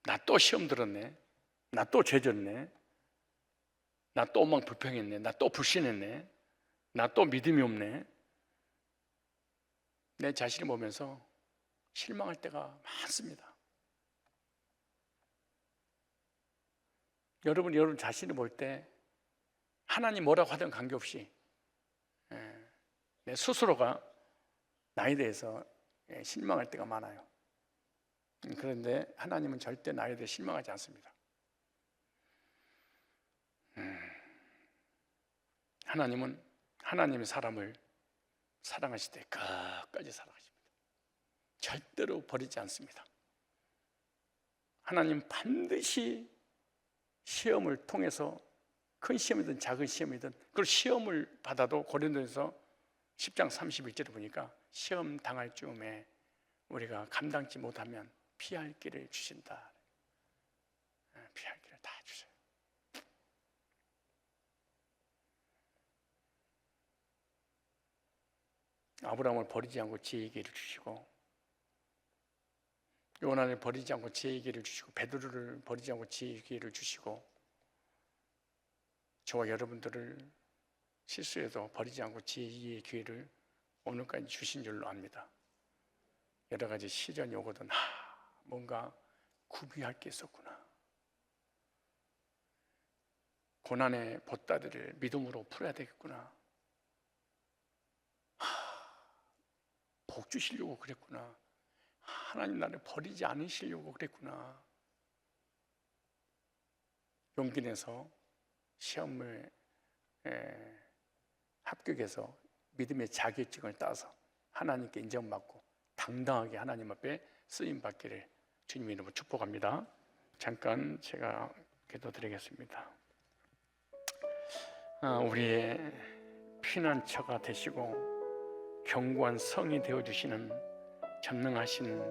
나 또 시험 들었네, 나 또 죄졌네, 나 또 막 불평했네, 나 또 불신했네, 나 또 믿음이 없네, 내 자신을 보면서 실망할 때가 많습니다. 여러분 자신을 볼 때 하나님 뭐라고 하든 관계없이 내 스스로가 나에 대해서 실망할 때가 많아요. 그런데 하나님은 절대 나에 대해 실망하지 않습니다. 하나님은 하나님의 사람을 사랑하실 때 끝까지 사랑하십니다. 절대로 버리지 않습니다. 하나님 반드시 시험을 통해서 큰 시험이든 작은 시험이든 그 시험을 받아도 고린도에서 10장 31절에 보니까 시험 당할 즈음에 우리가 감당치 못하면 피할 길을 주신다. 피할 길을 다 주세요. 아브라함을 버리지 않고 지혜의 길을 주시고, 요나를 버리지 않고 지혜의 길을 주시고, 베드로를 버리지 않고 지혜의 길을 주시고, 저와 여러분들을 실수해도 버리지 않고 지혜의 기회를 오늘까지 주신 줄로 압니다. 여러 가지 시련이 오거든 뭔가 구비할 게 있었구나, 고난의 보따리를 믿음으로 풀어야 되겠구나, 복 주시려고 그랬구나, 하나님 나를 버리지 않으시려고 그랬구나. 용기 내서 시험을 합격해서 믿음의 자격증을 따서 하나님께 인정받고 당당하게 하나님 앞에 쓰임받기를 주님 이름으로 축복합니다. 잠깐 제가 기도드리겠습니다. 우리의 피난처가 되시고 견고한 성이 되어주시는 전능하신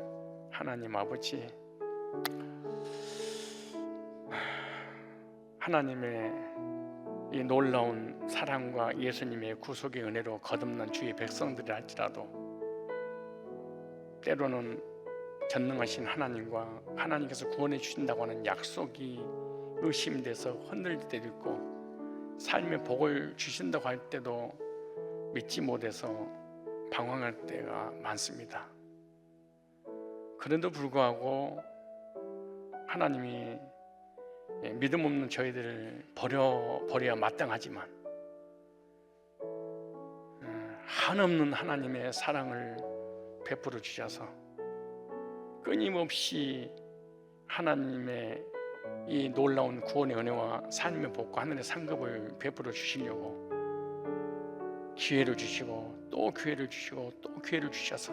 하나님 아버지, 하나님의 이 놀라운 사랑과 예수님의 구속의 은혜로 거듭난 주의 백성들이 할지라도 때로는 전능하신 하나님과 하나님께서 구원해 주신다고 하는 약속이 의심돼서 흔들릴 때도 있고, 삶의 복을 주신다고 할 때도 믿지 못해서 방황할 때가 많습니다. 그런데도 불구하고 하나님이 믿음 없는 저희들을 버려야 마땅하지만 한없는 하나님의 사랑을 베풀어 주셔서 끊임없이 하나님의 이 놀라운 구원의 은혜와 삶의 복과 하늘의 상급을 베풀어 주시려고 기회를 주시고 또 기회를 주시고 또 기회를 주셔서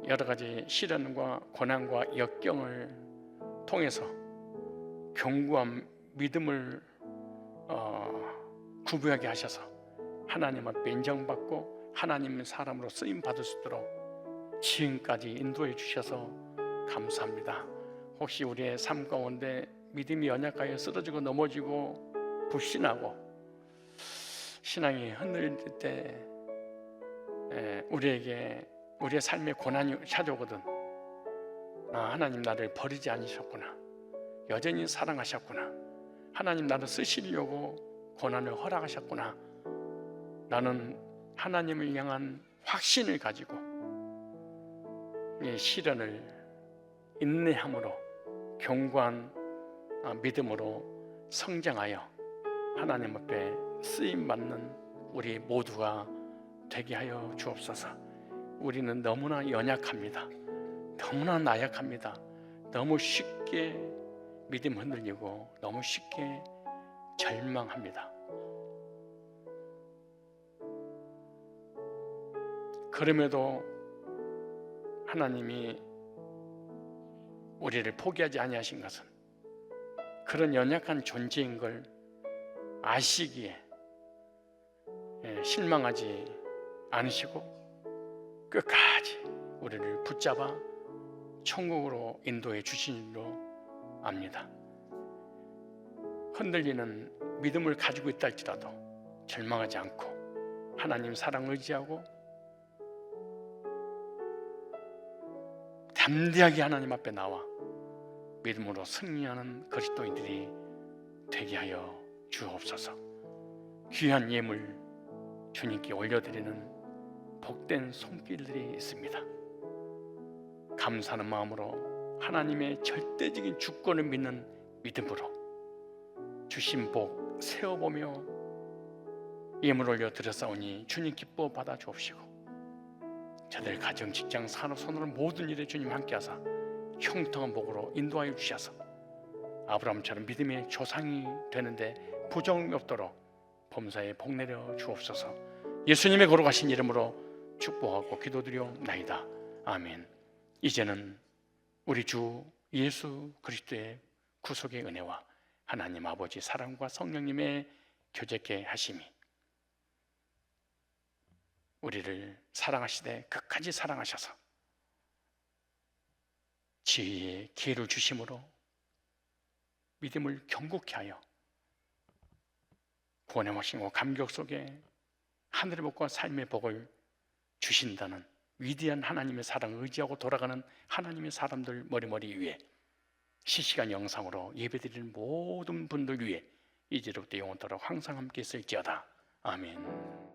여러 가지 시련과 고난과 역경을 통해서 견고한 믿음을 구부하게 하셔서 하나님 앞에 인정받고 하나님의 사람으로 쓰임 받을 수 있도록 지금까지 인도해 주셔서 감사합니다. 혹시 우리의 삶 가운데 믿음이 연약하여 쓰러지고 넘어지고 불신하고 신앙이 흔들릴 때 우리에게 우리의 삶에 고난이 찾아오거든, 하나님 나를 버리지 않으셨구나, 여전히 사랑하셨구나, 하나님 나를 쓰시려고 고난을 허락하셨구나, 나는 하나님을 향한 확신을 가지고 이 시련을 인내함으로 견고한 믿음으로 성장하여 하나님 앞에 쓰임받는 우리 모두가 되게 하여 주옵소서. 우리는 너무나 연약합니다. 너무나 나약합니다. 너무 쉽게 믿음 흔들리고 너무 쉽게 절망합니다. 그럼에도 하나님이 우리를 포기하지 아니하신 것은 그런 연약한 존재인 걸 아시기에 실망하지 않으시고 끝까지 우리를 붙잡아 천국으로 인도해 주신 줄로 압니다. 흔들리는 믿음을 가지고 있다 할지라도 절망하지 않고 하나님 사랑 의지하고 담대하게 하나님 앞에 나와 믿음으로 승리하는 그리스도인들이 되게 하여 주옵소서. 귀한 예물 주님께 올려드리는 복된 손길들이 있습니다. 감사하는 마음으로 하나님의 절대적인 주권을 믿는 믿음으로 주신 복 세어보며 예물 올려 드렸사오니 주님 기뻐 받아 주옵시고 저들 가정, 직장, 산업, 손으로 모든 일에 주님 함께하사 형통한 복으로 인도하여 주셔서 아브라함처럼 믿음의 조상이 되는데 부정이 없도록 범사에 복 내려 주옵소서. 예수님의 거룩하신 이름으로 축복하고 기도드리옵나이다. 아멘. 이제는 우리 주 예수 그리스도의 구속의 은혜와 하나님 아버지 사랑과 성령님의 교제케 하심이 우리를 사랑하시되 끝까지 사랑하셔서 지혜의 기회를 주심으로 믿음을 견고케 하여 구원의 모심과 감격 속에 하늘의 복과 삶의 복을 주신다는 위대한 하나님의 사랑을 의지하고 돌아가는 하나님의 사람들 머리머리 위에 실시간 영상으로 예배드리는 모든 분들 위해 이제로부터 영원토록 항상 함께 있을지어다. 아멘.